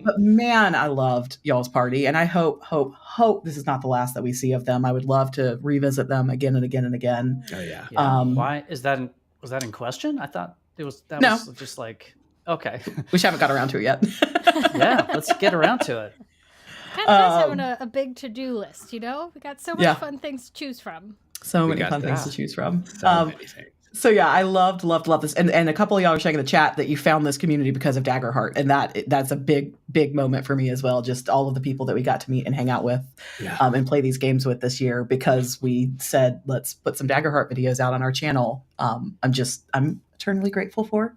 But man, I loved y'all's party, and I hope this is not the last that we see of them. I would love to revisit them again and again and again. Oh yeah. Why is that? Was that in question? I thought it was. That No. was just like okay. We just haven't got around to it yet. Yeah, let's get around to it. Kind of nice having a big to-do list, you know? We got so much fun things to choose from. So We many got fun things that. to choose from. So many things. So yeah, I loved this, and a couple of y'all are saying in the chat that you found this community because of Daggerheart, and that's a big moment for me as well. Just all of the people that we got to meet and hang out with, and play these games with this year because we said let's put some Daggerheart videos out on our channel. I'm eternally grateful for.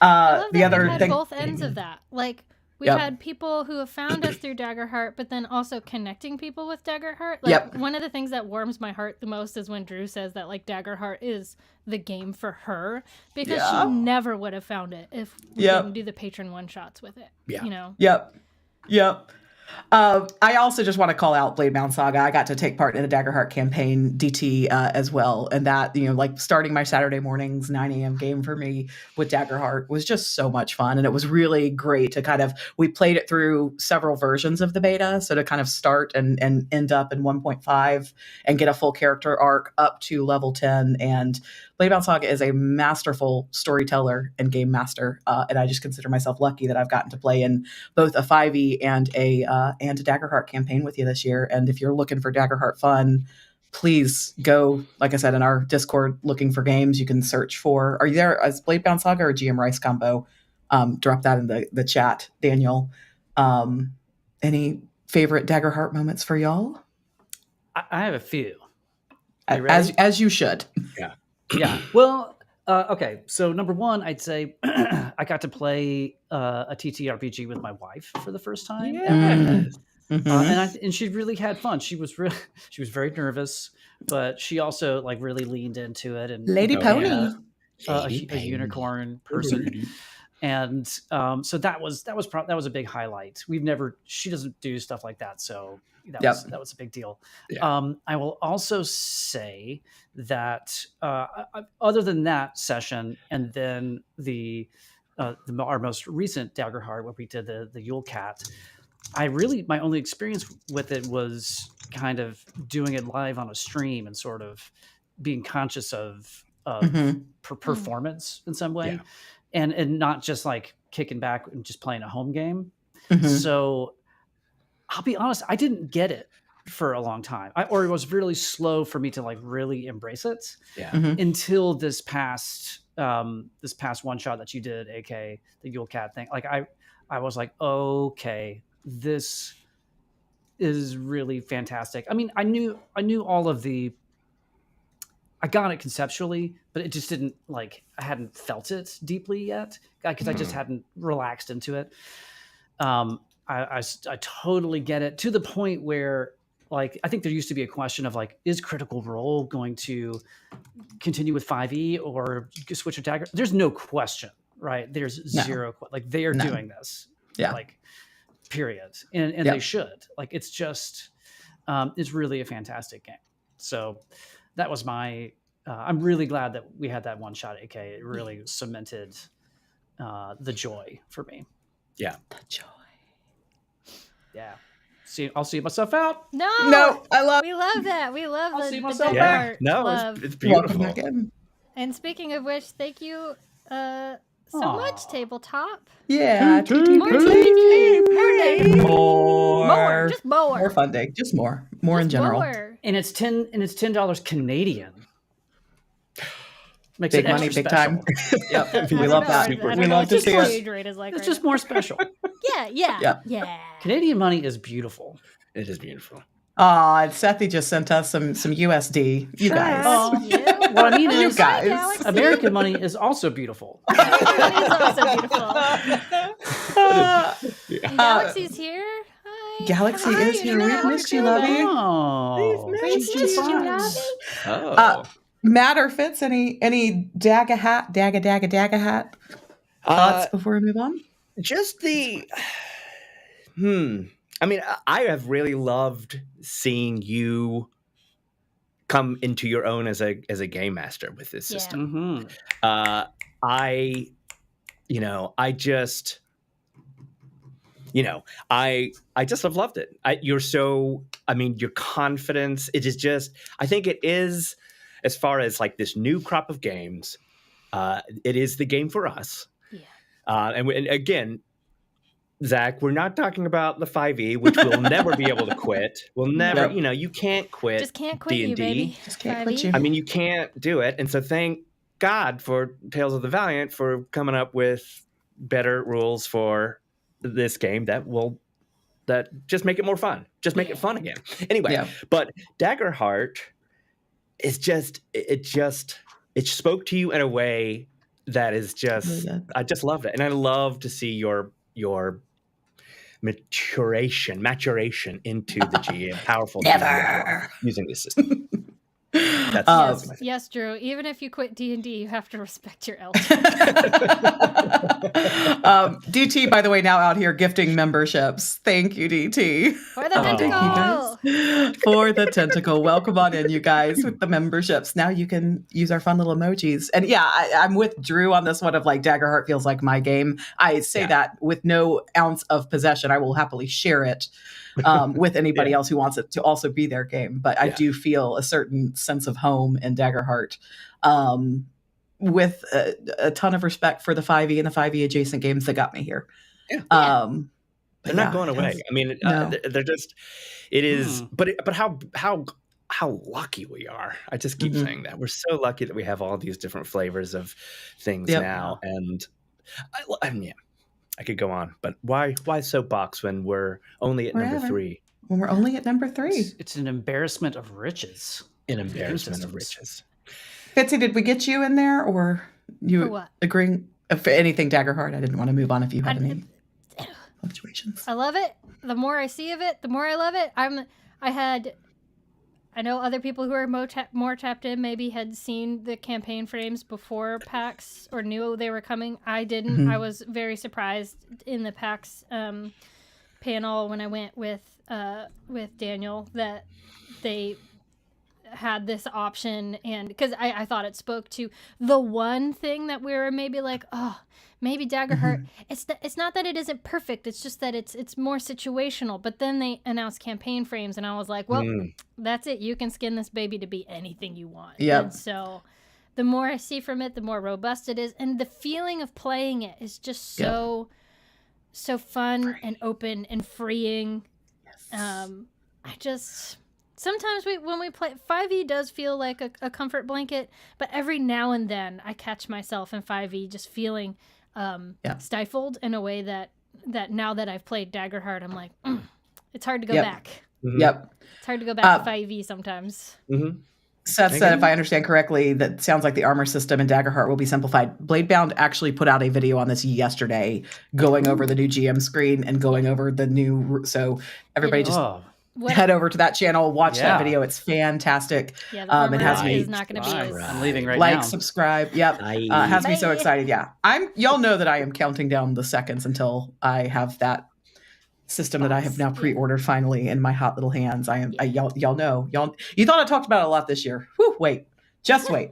I love The that other we've had thing, both ends of that. Like we've had people who have found us through Daggerheart, but then also connecting people with Daggerheart. Like one of the things that warms my heart the most is when Drew says that like Daggerheart is the game for her because she never would have found it if we didn't do the patron one shots with it. Yeah. You know. Yep. I also just want to call out Blade Bound Saga. I got to take part in the Daggerheart campaign DT as well. And that, you know, like starting my Saturday mornings, 9 a.m. game for me with Daggerheart was just so much fun. And it was really great to we played it through several versions of the beta. So to kind of start and end up in 1.5 and get a full character arc up to level 10. And Blade Bound Saga is a masterful storyteller and game master. And I just consider myself lucky that I've gotten to play in both a 5e and a Daggerheart campaign with you this year. And if you're looking for Daggerheart fun, please go, like I said, in our Discord looking for games. You can search for, are you there as Blade Bound Saga or GM Rice combo? Drop that in the chat, Daniel. Any favorite Daggerheart moments for y'all? I have a few. You ready? As you should. Yeah. Well, okay. So number one, I'd say I got to play a TTRPG with my wife for the first time. And she really had fun. She was very nervous, but she also like really leaned into it. And Lady Pony. A unicorn person. And so that was a big highlight. She doesn't do stuff like that, so that was a big deal. Yeah. I will also say that other than that session, and then our most recent Daggerheart, where we did the Yule Cat, my only experience with it was kind of doing it live on a stream and sort of being conscious of performance in some way, and not just like kicking back and just playing a home game. So I'll be honest, I didn't get it for a long time, or it was really slow for me to like really embrace it until this past one shot that you did, AK, the Yule Cat thing. Like I was like, okay, this is really fantastic. I mean, I knew all of I got it conceptually, but it just didn't I hadn't felt it deeply yet because I just hadn't relaxed into it. I totally get it, to the point where I think there used to be a question of is Critical Role going to continue with 5e or switch to Dagger? There's no question, right? There's zero. They are doing this. Yeah. Period. And they should. It's just it's really a fantastic game. So that was I'm really glad that we had that one shot, AK. It really cemented the joy for me. Yeah. The joy. Yeah. I'll see myself out. No, I love. We love that. We love I'll the see myself Daggerheart No, love. it's beautiful. Welcome back in. And speaking of which, thank you so much, Tabletop. Yeah. More, just more. More funding, just more in general. More. And it's $10 Canadian. Makes Big it money, extra big special. time. Yep, I we don't love know. that. I We don't love know what to the see it. exchange rate is like It's right just now. more special. Yeah. Canadian money is beautiful. It is beautiful. And Sethy just sent us some USD. You guys. Oh, Yeah. what I mean You is, guys. Galaxy. American money is also beautiful. Money is also beautiful. And Galaxy's here. Hi. Galaxy How are is you? here. We've missed you, Lovey. Oh, Missed you, Lovey. Oh. Matt or Fitz, any dagger hat thoughts before we move on? Just I mean, I have really loved seeing you come into your own as a game master with this Yeah. system. Mm-hmm. I just have loved it. Your confidence, it is just, I think it is, as far as this new crop of games, it is the game for us. Yeah. And again, Zach, we're not talking about the 5e, which we'll never be able to quit. We'll never, you can't quit. Just can't quit D&D. you, baby. Just can't 5e. quit you. I mean, you can't do it. And so thank God for Tales of the Valiant for coming up with better rules for this game that just make it more fun. Just make it fun again. Anyway, but Daggerheart is it spoke to you in a way that is just, I just loved it. And I love to see your maturation into the GM, powerful GM using this system. That's Yes, Drew. Even if you quit D&D, you have to respect your elders. DT, by the way, now out here gifting memberships. Thank you, DT. For the tentacle. Thank you, guys. For the tentacle. Welcome on in, you guys, with the memberships. Now you can use our fun little emojis. And yeah, I'm with Drew on this one of Daggerheart feels like my game. I say that with no ounce of possession. I will happily share it with anybody else who wants it to also be their game. But I do feel a certain sense of home in Daggerheart, with a ton of respect for the 5e and the 5e adjacent games that got me here. They're not going away. I mean, they're just, it is, but how lucky we are. I just keep saying that. We're so lucky that we have all these different flavors of things now. And I could go on, but why soapbox when we're only at number 3? When we're only at number 3. It's an embarrassment of riches. An embarrassment of riches. Fitzy, did we get you in there, or you agreeing for anything Daggerheart? I didn't want to move on if you had any fluctuations. I love it. The more I see of it, the more I love it. I I know other people who are more tapped in maybe had seen the campaign frames before PAX or knew they were coming. I didn't. Mhm. I was very surprised in the PAX panel when I went with Daniel that they had this option, and because I thought it spoke to the one thing that we were maybe like, oh, maybe Daggerheart. It's not that it isn't perfect. It's just that it's more situational. But then they announced campaign frames, and I was like, well, that's it. You can skin this baby to be anything you want. Yep. And so the more I see from it, the more robust it is, and the feeling of playing it is just so fun and open and freeing. Yes. I just sometimes when we play 5e does feel like a comfort blanket, but every now and then I catch myself in 5e just feeling stifled in a way that now that I've played Daggerheart, I'm like, it's hard to go back. Yep. It's hard to go back to 5e sometimes. Seth said, if I understand correctly, that sounds like the armor system in Daggerheart will be simplified. Bladebound actually put out a video on this yesterday, going over the new GM screen and going over the new. So everybody just head over to that channel, watch that video. It's fantastic. Yeah, the armor it has me is not going to be as... I'm leaving right now. Like, subscribe. Yep. Has me so excited. Yeah. Y'all know that I am counting down the seconds until I have that system that I have now pre-ordered finally in my hot little hands. Y'all know. You thought I talked about it a lot this year. Whew, wait. Just wait.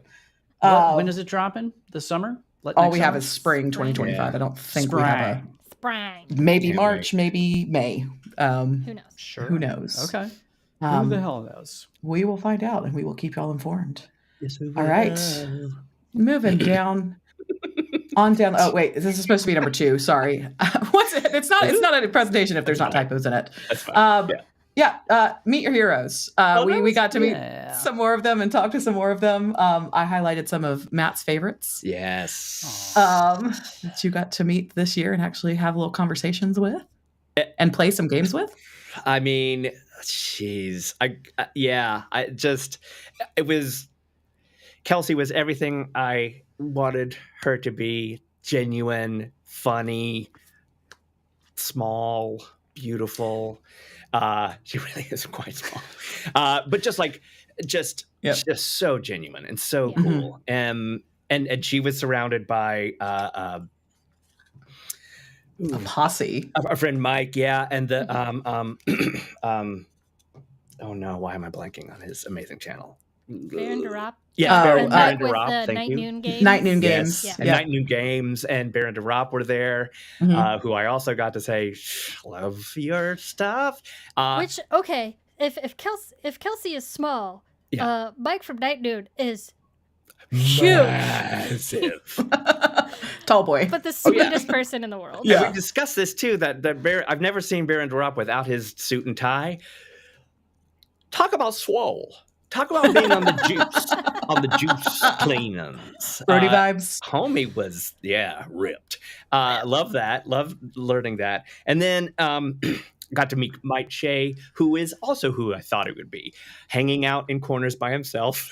When is it dropping? This summer? All we have is spring 2025. Yeah. I don't think we have spring. Maybe March, maybe May. Who knows? Sure. Who knows? Okay. Who the hell knows? We will find out, and we will keep y'all informed. Yes, we will. All right. Moving down. On down. Oh wait, this is supposed to be number 2. Sorry. What's it? It's not a presentation if there's not typos in it. That's fine. Meet your heroes. We got to meet some more of them and talk to some more of them. I highlighted some of Matt's favorites. Yes. That you got to meet this year and actually have little conversations with and play some games with. I mean, jeez. Kelsey was everything I wanted her to be. Genuine, funny, small, beautiful. She really is quite small. But just so genuine and so cool. And she was surrounded by a posse. Our friend Mike, and the oh no, why am I blanking on his amazing channel? Baron Derop. Baron Derop. Thank Night you. Noon Games. Yes. And Night Noon Games and Baron Derop were there, who I also got to say, love your stuff. Which, okay, if Kelsey is small, Mike from Night Noon is massive. Tall boy. But the sweetest person in the world. Yeah, we discussed this too, that I've never seen Baron Derop without his suit and tie. Talk about swole. Talk about being on the juice cleaners. Brody vibes. Homie was, ripped. Love that. Love learning that. And then got to meet Mike Shea, who is also who I thought it would be. Hanging out in corners by himself.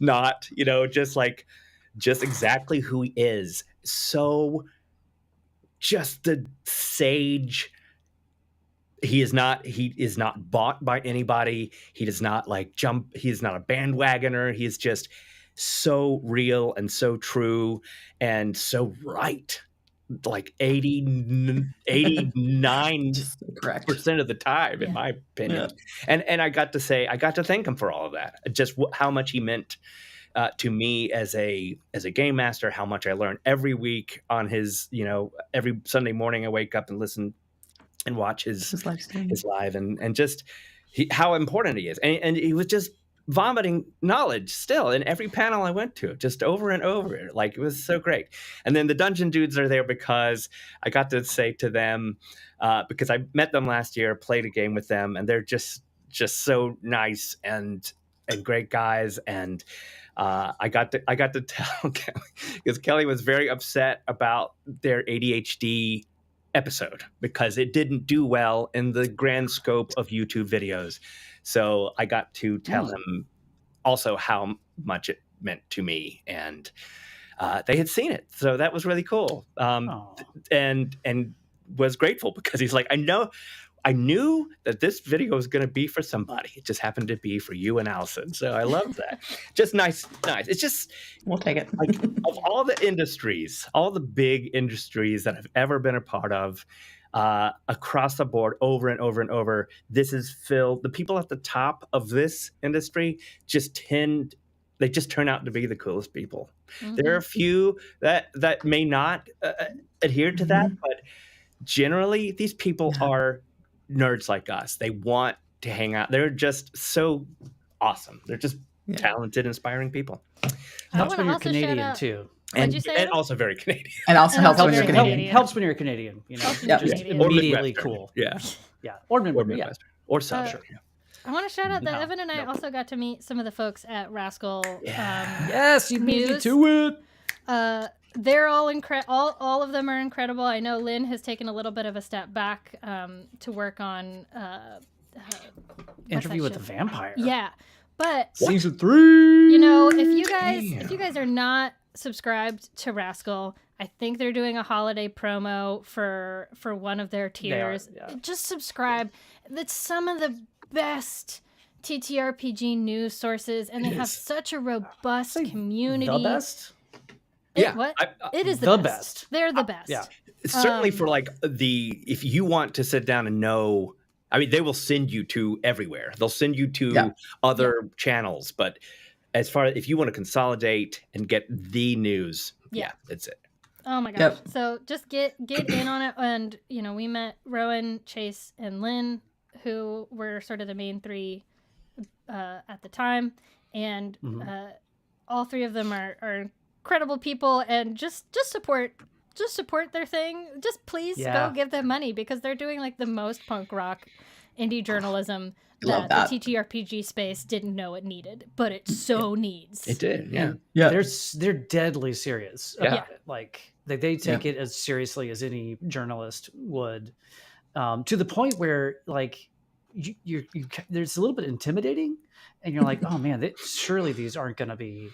Not, just exactly who he is. So just the sage. He is not bought by anybody. He does not jump. He's not a bandwagoner. He is just so real and so true and so right. 89% of the time, in my opinion. Yeah. And I got to thank him for all of that. Just how much he meant to me as a game master, how much I learned every week on his, every Sunday morning I wake up and listen and watch his live and just how important he is. And he was just vomiting knowledge still in every panel I went to, just over and over. It was so great. And then the Dungeon Dudes are there because I got to say to them, because I met them last year, played a game with them, and they're just so nice and great guys. And I got to tell Kelly, because Kelly was very upset about their ADHD episode because it didn't do well in the grand scope of YouTube videos. So I got to tell him also how much it meant to me, and they had seen it. So that was really cool. And was grateful because he's like, I I knew that this video was going to be for somebody. It just happened to be for you and Allison. So I love that. Just nice. It's just We'll take it. like of all the industries, all the big industries that I've ever been a part of, across the board, over and over and over, this is filled. The people at the top of this industry just turn out to be the coolest people. There are a few that may not adhere to that, but generally these people are nerds like us. They want to hang out. They're just so awesome. They're just talented, inspiring people. Helps when you're also shout Canadian out- too. What'd you say, And Adam? also very Canadian. And also helps when you're very Canadian. Helps when you're Canadian. You know, Helps when you're just Canadian. Or immediately Midwestern. cool. Yeah. Yeah, or Or Midwestern. Midwestern. Or South. Sure. I want to shout out that No, Evan and I also got to meet some of the folks at Rascal. Yes, you beat me Muse. to it. They're all all of them are incredible. I know Lynn has taken a little bit of a step back to work on Interview with the Vampire. Yeah, but Season 3. you know, if you guys are not subscribed to Rascal, I think they're doing a holiday promo for one of their tiers. yeah. Just subscribe. That's some of the best TTRPG news sources, and they have such a robust community. The best? Yeah, What? I- It is the the best. best. They're the best. Yeah. Certainly for like if you want to sit down and know, I mean, they will send you to everywhere. They'll send you to other channels. But as far as if you want to consolidate and get the news, that's it. Oh my gosh. Yep. So just get in on it. And, you know, we met Rowan, Chase, and Lynn, who were sort of the main three at the time. And all three of them are incredible people, and just support their thing. Just please go give them money, because they're doing like the most punk rock indie journalism Love that that. the TTRPG space didn't know it needed, but it so needs. It did, yeah. Yeah. They're deadly serious about it. Like they take it as seriously as any journalist would, to the point where like you there's a little bit intimidating, and you're like, oh man, surely these aren't going to be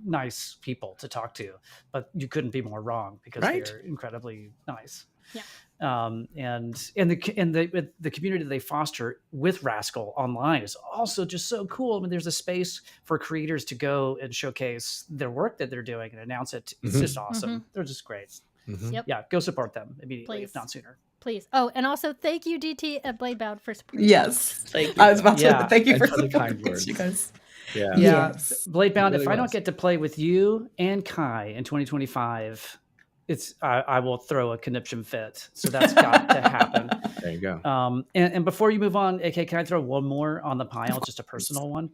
nice people to talk to, but you couldn't be more wrong, because they're incredibly nice. Yeah. And the community they foster with Rascal Online is also just so cool. I mean, there's a space for creators to go and showcase their work that they're doing and announce it. It's just awesome. They're just great. Yep. Yeah, go support them immediately, Please. if not sooner. Please. Oh, and also thank you, DT at Bladebound, for supporting. Yes. Thank you. I was about to thank you And for for the kind supporting words. us, you guys. Yeah. Yes. Bladebound, Really if I don't was. get to play with you and Kai in 2025, I will throw a conniption fit. So that's got to happen. There you go. And before you move on, AK, can I throw one more on the pile, just a personal one?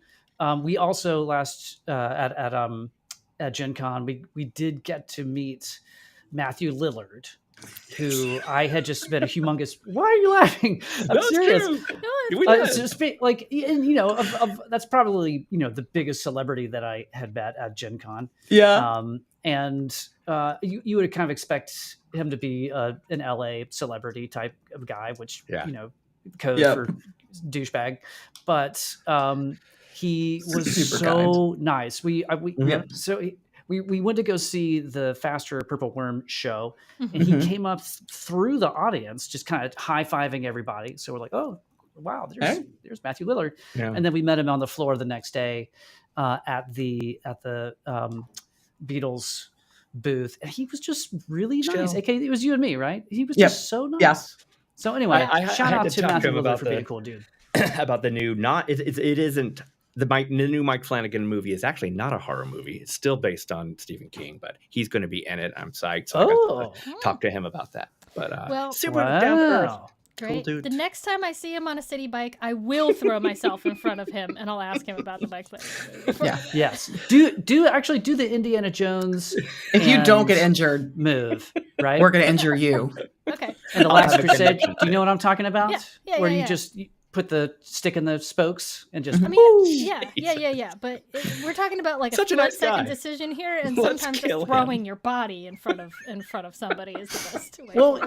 We also last at Gen Con, we did get to meet Matthew Lillard, who I had just been a humongous. Why are you laughing? I'm That's serious. true. No, We It's did. just like, and, you know, that's probably, you know, the biggest celebrity that I had met at Gen Con. Yeah. And you would kind of expect him to be an LA celebrity type of guy, which, you know, code for douchebag. But he was Super so nice. We went to go see the Faster Purple Worm show, and he came up through the audience, just kind of high-fiving everybody. So we're like, oh, wow, there's Matthew Lillard. Yeah. And then we met him on the floor the next day at the Beatles booth, and he was just really nice. Chill. Okay, it was you and me, right? He was just so nice. Yeah. So anyway, I shout had out to to talk to Matthew him Lillard about for being a cool dude. about the new it isn't the new Mike Flanagan movie is actually not a horror movie. It's still based on Stephen King, but he's going to be in it. I'm psyched. So I got to talk to him about that. But Well, super down to earth. Wow. great. dude. The next time I see him on a city bike, I will throw myself in front of him, and I'll ask him about the bike thing. Yeah. Yes. Do the Indiana Jones If you don't and get injured, move, right? we're going to injure you. Okay. And the I'll Last have a Crusade. connection Do you know what I'm talking about? Yeah, Where yeah, you yeah. just put the stick in the spokes and just. I mean, yeah. But we're talking about like a Such a nice split-second guy. decision here, and Let's sometimes kill just throwing your body in front of somebody is the best way. Well,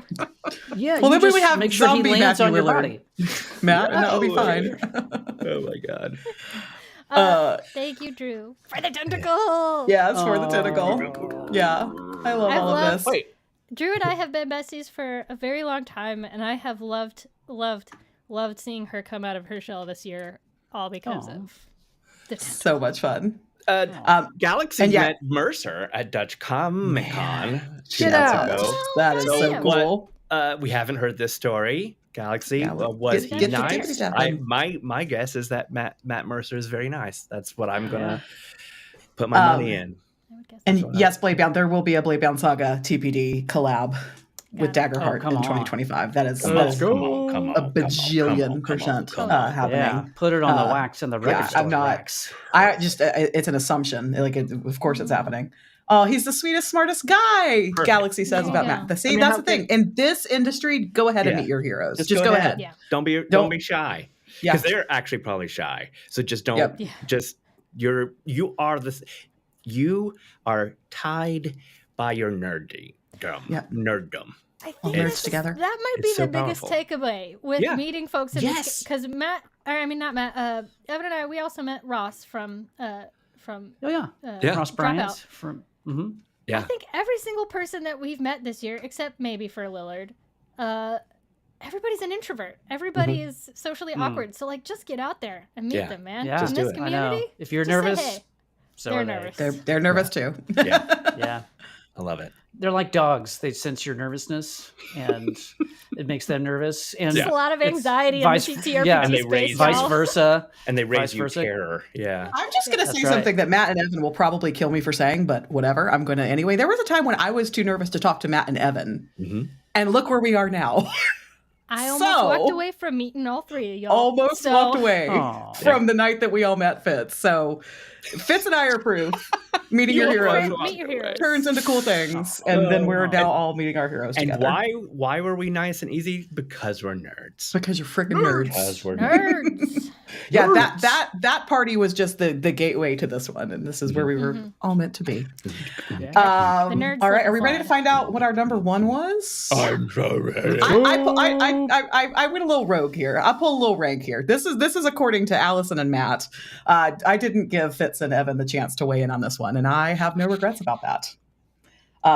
yeah. Well, you then we just would have make sure he zombie lands Matthew on your Lillard. body. Matt, and that'll be Oh, fine. Oh my god. Thank you, Drew, for the tentacle. Yeah, it's for the tentacle. Yeah. I love I've all of loved- this. Wait. Drew and I have been besties for a very long time, and I have loved loved seeing her come out of her shell this year, all because of the so much fun. Galaxy met Mercer at Dutch Comic Con 2 months ago. That is so cool. We haven't heard this story. Galaxy, was he nice? My guess is that Matt Mercer is very nice. That's what I'm gonna put my money in. And yes, Bladebound, there will be a Bladebound Saga TPD collab with Daggerheart in 2025 that is a bajillion percent happening. Yeah, put it on the wax and the record store. I'm not. It's an assumption. Like, of course, it's happening. Oh, he's the sweetest, smartest guy. Perfect. Galaxy says about Matt. See, that's the thing. In this industry, go ahead and meet your heroes. Just go ahead. Yeah. Don't be shy. Because they're actually probably shy. So just don't. Just you are tied by your nerddom. I think that might be the biggest takeaway with meeting folks in this, because not Matt, Evan and I, we also met Ross from Ross Bryant from I think every single person that we've met this year, except maybe for Lillard, everybody's an introvert. Everybody is socially awkward. So like, just get out there and meet them, man. Yeah. In this community, if you're nervous, hey. They're nervous. They're nervous too. Yeah. I love it. They're like dogs. They sense your nervousness, and it makes them nervous. And there's a lot of anxiety in the TTRPG and they space, vice versa. And they raise you terror. Yeah. I'm just going to say something that Matt and Evan will probably kill me for saying, but whatever. I'm going to anyway. There was a time when I was too nervous to talk to Matt and Evan. Mm-hmm. And look where we are now. I almost walked away from meeting all three of y'all. Almost walked away from the night that we all met Fitz. So Fitz and I are proof. Meeting your heroes turns into cool things, and then we're now all meeting our heroes together. And why were we nice and easy? Because we're nerds. Because you're freaking nerds. Because we're nerds. Yeah, that party was just the gateway to this one, and this is where we were all meant to be. All right, are we ready to find out what our number one was? I'm so ready. I went a little rogue here. I pulled a little rank here. This is according to Allison and Matt. I didn't give Fitz and Evan the chance to weigh in on this one, and I have no regrets about that.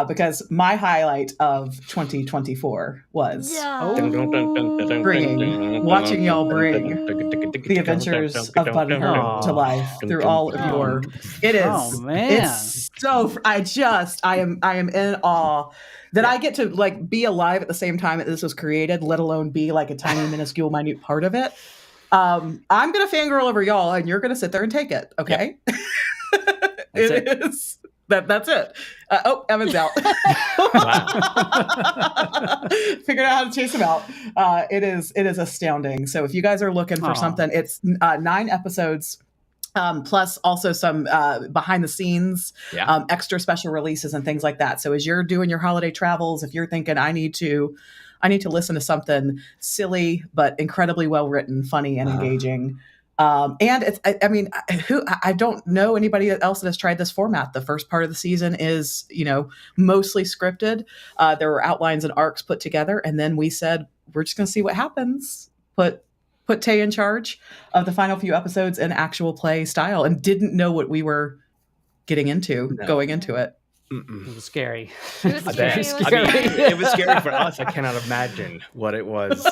Because my highlight of 2024 was watching y'all bring the adventures of Buddy Hurt to life through all of your. It is. Oh, man. It's so. I am in awe that I get to like be alive at the same time that this was created, let alone be like a tiny, minuscule, minute part of it. I'm gonna fangirl over y'all, and you're gonna sit there and take it. Okay. Yep. It is. That's it. Evan's out. Figured out how to chase him out. It is astounding. So if you guys are looking for something, it's 9 episodes, plus also some behind the scenes, extra special releases and things like that. So as you're doing your holiday travels, if you're thinking I need to listen to something silly but incredibly well written, funny and engaging. And it's, I don't know anybody else that has tried this format. The first part of the season is, mostly scripted. There were outlines and arcs put together. And then we said, we're just going to see what happens. Put Tay in charge of the final few episodes in actual play style, and didn't know what we were getting into going into it. Mm-mm. It was scary. It was scary. It was scary for us. I cannot imagine what it was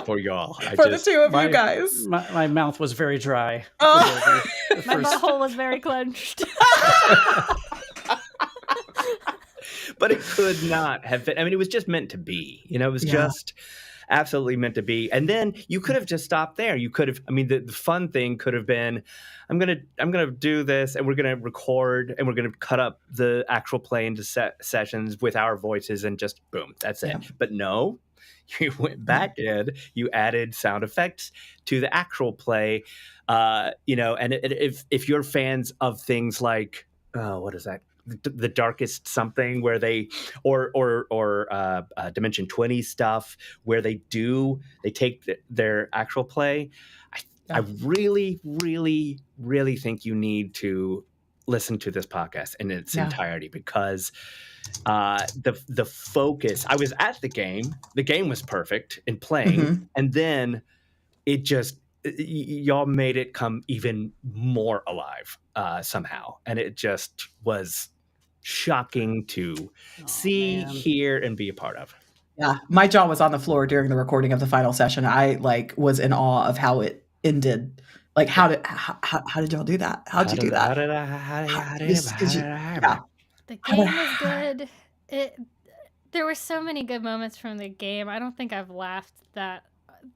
for y'all. For the two of you guys. My mouth was very dry. Oh. My butthole was very clenched. But it could not have been. I mean, it was just meant to be. It was just absolutely meant to be. And then you could have just stopped there. You could have. I mean, the fun thing could have been, I'm gonna do this, and we're gonna record, and we're gonna cut up the actual play into sessions with our voices, and just boom, that's it. But no, you went back in, you added sound effects to the actual play, and if you're fans of things like what is that? The Darkest Something, where they or Dimension 20 stuff, where they take their actual play. I really, really, really think you need to listen to this podcast in its entirety, because the focus. I was at the game. The game was perfect in playing, and then it just y'all made it come even more alive somehow, and it just was shocking to see, hear, and be a part of. Yeah, my jaw was on the floor during the recording of the final session. I was in awe of how it ended. Like, how did y'all do that? How'd you do that? How did I? Yeah. The game was good. There were so many good moments from the game. I don't think I've laughed that.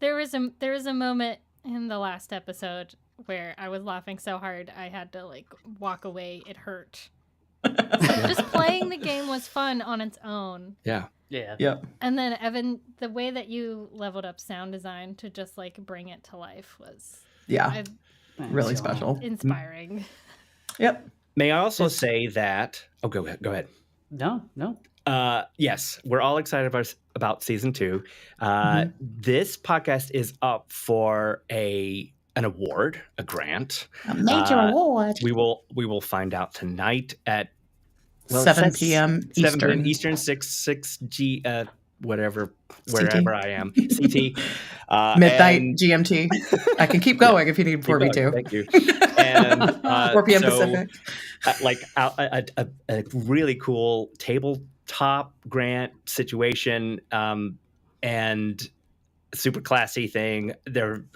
There was a moment in the last episode where I was laughing so hard I had to walk away. It hurt. So just playing the game was fun on its own. Yeah. Yeah. Yep. And then Evan, the way that you leveled up sound design to just bring it to life was really special. inspiring. Yep. May I also say that? Oh, go ahead. No. Yes, we're all excited about season 2. This podcast is up for an award, a grant, a major award. We will find out tonight at 7 p.m. Eastern. 7 Eastern, 6 G whatever, CT. wherever I am. CT. Midnight GMT. I can keep going if you need for me to. Thank you. And 4 p.m. Pacific. A really cool tabletop grant situation, and super classy thing.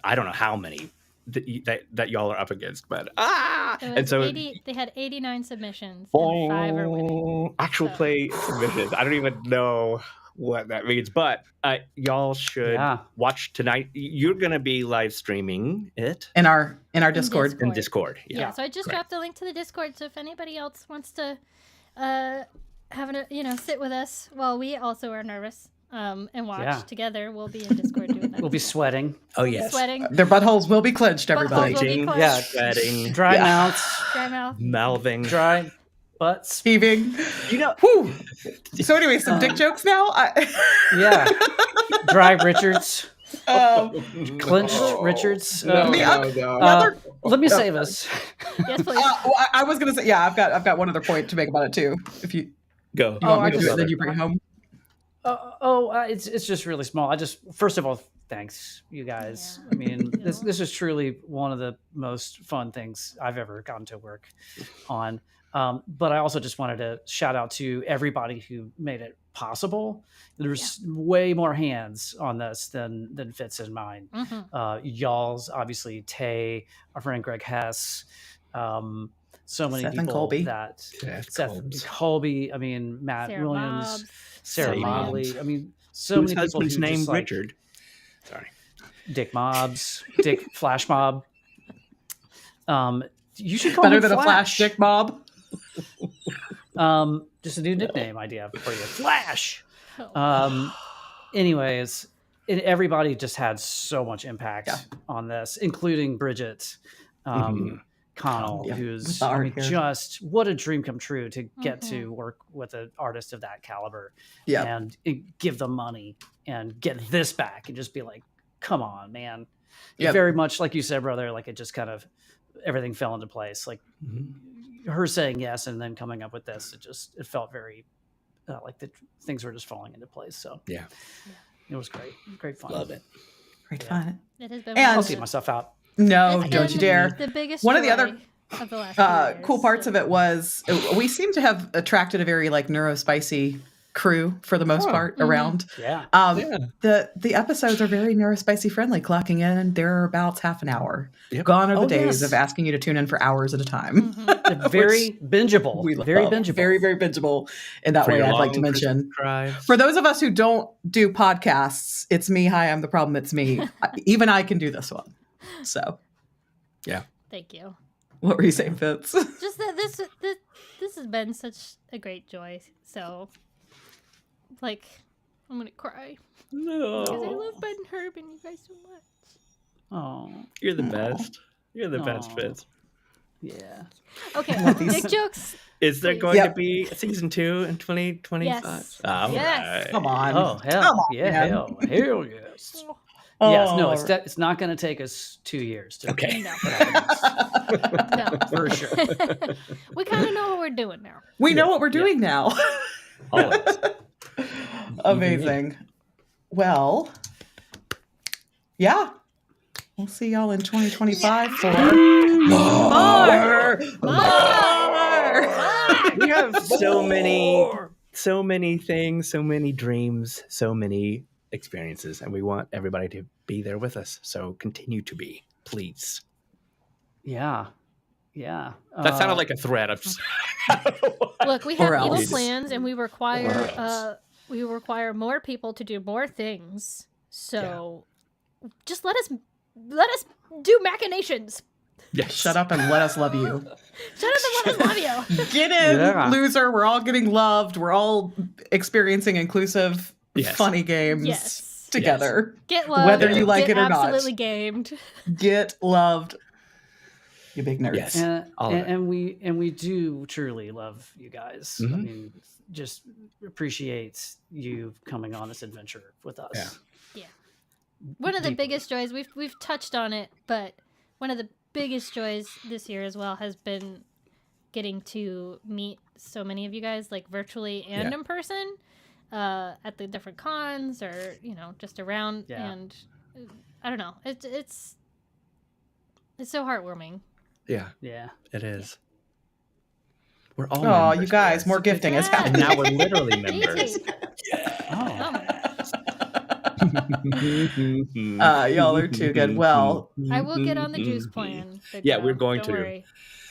I don't know how many that y'all are up against, but and so they had 89 submissions and 5 are winning. Actual play submissions. I don't even know what that means, but y'all should watch tonight. You're gonna be live streaming it in our Discord. In Discord. Yeah. So I just dropped the link to the Discord. So if anybody else wants to sit with us while we also are nervous and watch together, we'll be in Discord doing that. We'll be sweating. Oh yes. Sweating. Their buttholes will be clenched, everybody. Sweating. Dry mouths. Dry mouth. Mouthing. Dry butts. Heaving. Whew. So anyway, some dick jokes now. Yeah. Dry Richards. Clenched Richards. Let me save us. Yes, please. I was gonna say, I've got one other point to make about it too. If you go, then you bring it home. It's just really small. First of all, thanks, you guys. I mean, this is truly one of the most fun things I've ever gotten to work on. But I also just wanted to shout out to everybody who made it possible. There's way more hands on this than fits in mine. Y'all's, obviously, Tay, our friend Greg Hess, so many Seth people Seth Colby, I mean, Matt Sarah Williams, Mobbs. Sarah Mobley. I mean, so many people who named just Richard. Sorry. Dick Mobs, Dick Flash Mob. You should call better him than Flash. a Flash Dick Mob. Just a new nickname idea for you, Flash. Anyways, everybody just had so much impact on this, including Bridget Connell, who's just what a dream come true to get to work with an artist of that caliber and give them money and get this back and just be like, come on, man. Very much like you said, brother, like it just kind of everything fell into place. Like her saying yes and then coming up with this, it felt very like the things were just falling into place. So it was great fun. Love it. Great fun. It has been. And I'll keep myself out. No, don't you dare. The biggest one of the other of the last cool parts of it was we seem to have attracted a very neurospicy crew for the most part around. The episodes are very neurospicy friendly, clocking in thereabouts half an hour. Gone are the days of asking you to tune in for hours at a time. Very bingeable. Very bingeable. Very, very bingeable in that way. I'd like to mention for those of us who don't do podcasts, it's me. Hi, I'm the problem. It's me. Even I can do this one. So thank you. What were you saying, Fitz? Just that this has been such a great joy. So I'm gonna cry. No. Because I love Ben and Herb and you guys so much. Oh, you're the best. You're the best, Fitz. Yeah. Okay. Dick jokes. Is there going to be season 2 in 2025? Yes. Yes. Come on. Oh hell. Come on, yeah. Hell yes. Yes. No. It's not going to take us 2 years. To No, for sure. We kind of know what we're doing now. We know what we're doing now. Always. Amazing. Well, we'll see y'all in 2025 for more. We have so many so many things, so many dreams, so many experiences, and we want everybody to be there with us. So continue to be, please. Yeah. Yeah. That sounded like a threat. I'm just... Look, we Or have evil else. plans, and we Or require else. we require more people to do more things. So just let us do machinations. Yes. Shut up and let us love you. Shut up and let us love you. Get in, Yeah. loser. We're all getting loved. We're all experiencing inclusive, Yes. funny games Yes. together. Get loved. Whether you like get it or not. absolutely gamed. Get loved. You big nerds. Yes. All of it. And we do truly love you guys. I Mhm. mean, just appreciate you coming on this adventure with us. Yeah. One of the Deeply. biggest joys, we've touched on it, but one of the biggest joys this year as well has been getting to meet so many of you guys, like virtually and Yeah. in person, at the different cons or just around. Yeah. And I don't know, it's so heartwarming. Yeah, Yeah. it is. We're all Oh, members, you guys, more It's a good gifting is time. And happening. now we're literally members. Oh. Y'all are too good. Well, I will get on the juice plan. Big Yeah, Bro. we're going Don't to. worry.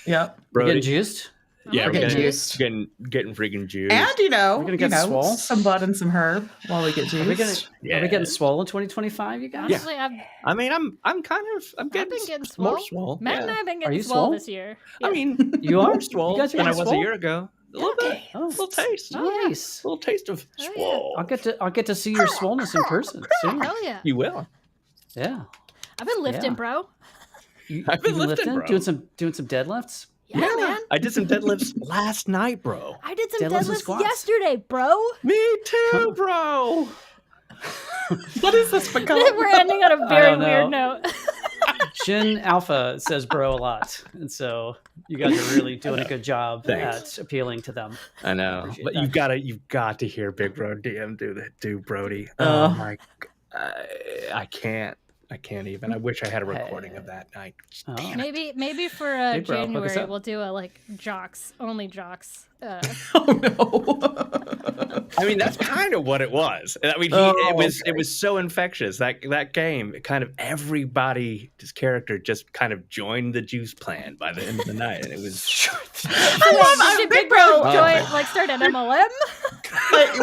yep. We're Brody. getting juiced? Yeah, I'm we're getting getting juiced. getting freaking juice. And We're gonna get swole? some bud and some herb while we get juiced. Are we gonna Yeah. Are we getting swole in 2025, you guys? Yeah. Honestly, I've I mean, I'm getting been getting more swole. swole. Matt and I Yeah. have been Are getting you swole swole? this year. I mean, You are? more swole You guys are than I getting was swole? a year ago. A little bit, Oh. a little taste, Oh, yeah. Nice. a little taste of Oh, yeah. swole. I'll get to see your swollenness in person soon. Hell yeah. You will. Yeah. I've been lifting, Yeah. bro. I've been You've lifting, bro. doing some deadlifts. Yeah, man. I did some deadlifts last night, bro. I did some Deadlifts and deadlifts squats. yesterday, bro. Me too, bro. What is this become? We're ending on a I very don't know. weird note. Shin Alpha says bro a lot, and so you guys are really doing a good job Thanks. at appealing to them. I know, Appreciate but that. you've got to hear Big Bro DM do Brody. Oh. Oh my, I can't even. I wish I had a recording of that night. Oh. Damn it. Maybe for Hey, bro, hook us January up. we'll do a only jocks. Oh no. I mean, that's kind of what it was. I mean, it was so infectious that game. Kind of everybody's character just kind of joined the juice plan by the end of the night, and it was. Did Big Bro start an MLM?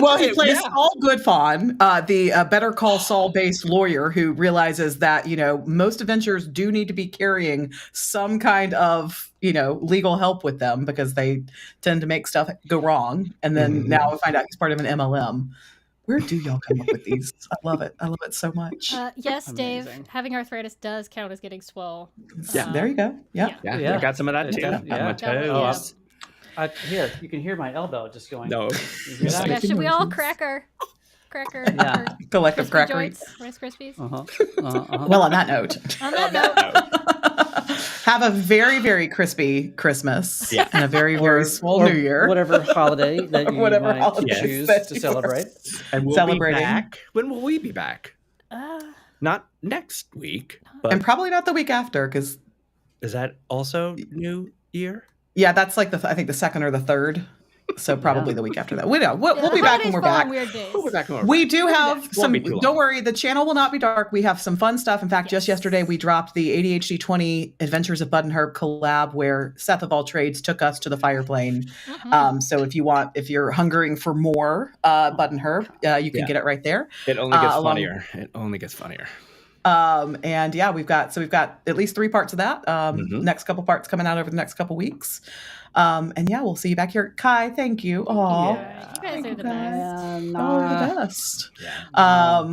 Well, he plays Yeah. Saul Goodfawn, the Better Call Saul-based lawyer who realizes that most adventurers do need to be carrying some kind of legal help with them because they tend to make stuff go wrong. And then now we find out he's part of an MLM. Where do y'all come up with these? I love it. I love it so much. Yes, Dave. Amazing. Having arthritis does count as getting swole. Yeah. There you go. Yeah. Yeah, Yeah. I got some of that It too. does, On yeah. my Oh, toes. Here, you can hear my elbow just going. No. You hear that? Yeah, should we all crack our Yeah. Collective Crispy crackery. joints, Rice Krispies? Uh-huh. Well, on that note, On that note, have a very, very crispy Christmas. Yeah. And a very, very swole New Year. Whatever holiday that you Whatever might holidays choose that to you celebrate. And we'll Celebrating. be back. When will we be back? Not next week, but And probably not the week after, because is that also New Year? yeah, that's like I think the second or the third. So probably the week after that. We know. We'll the be back when holidays we're fall on back. Weird days. We'll be back when we're We back. do have some. be too long. Don't worry, the channel will not be dark. We have some fun stuff. In fact, just yesterday we dropped the ADHD 20 Adventures of Bud and Herb collab, where Seth of all trades took us to the fire plane. So if you're hungering for more Bud and Herb, you can Yeah. get it right there. It only gets along- funnier. It only gets funnier. And yeah, we've got at least 3 parts of that. Next couple parts coming out over the next couple weeks. And yeah, we'll see you back here. Kai, thank you. Aw. Yeah, you guys are the Thank best. Oh, the best. Yeah.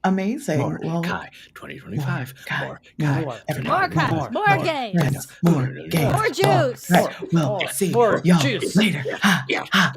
Amazing. More Well, Kai 2025. Kai, More Kai. more. 2025. More Kai, more games. friends, more games. More juice. Right. We'll see more y'all juice. later. Ha, Yeah. ha.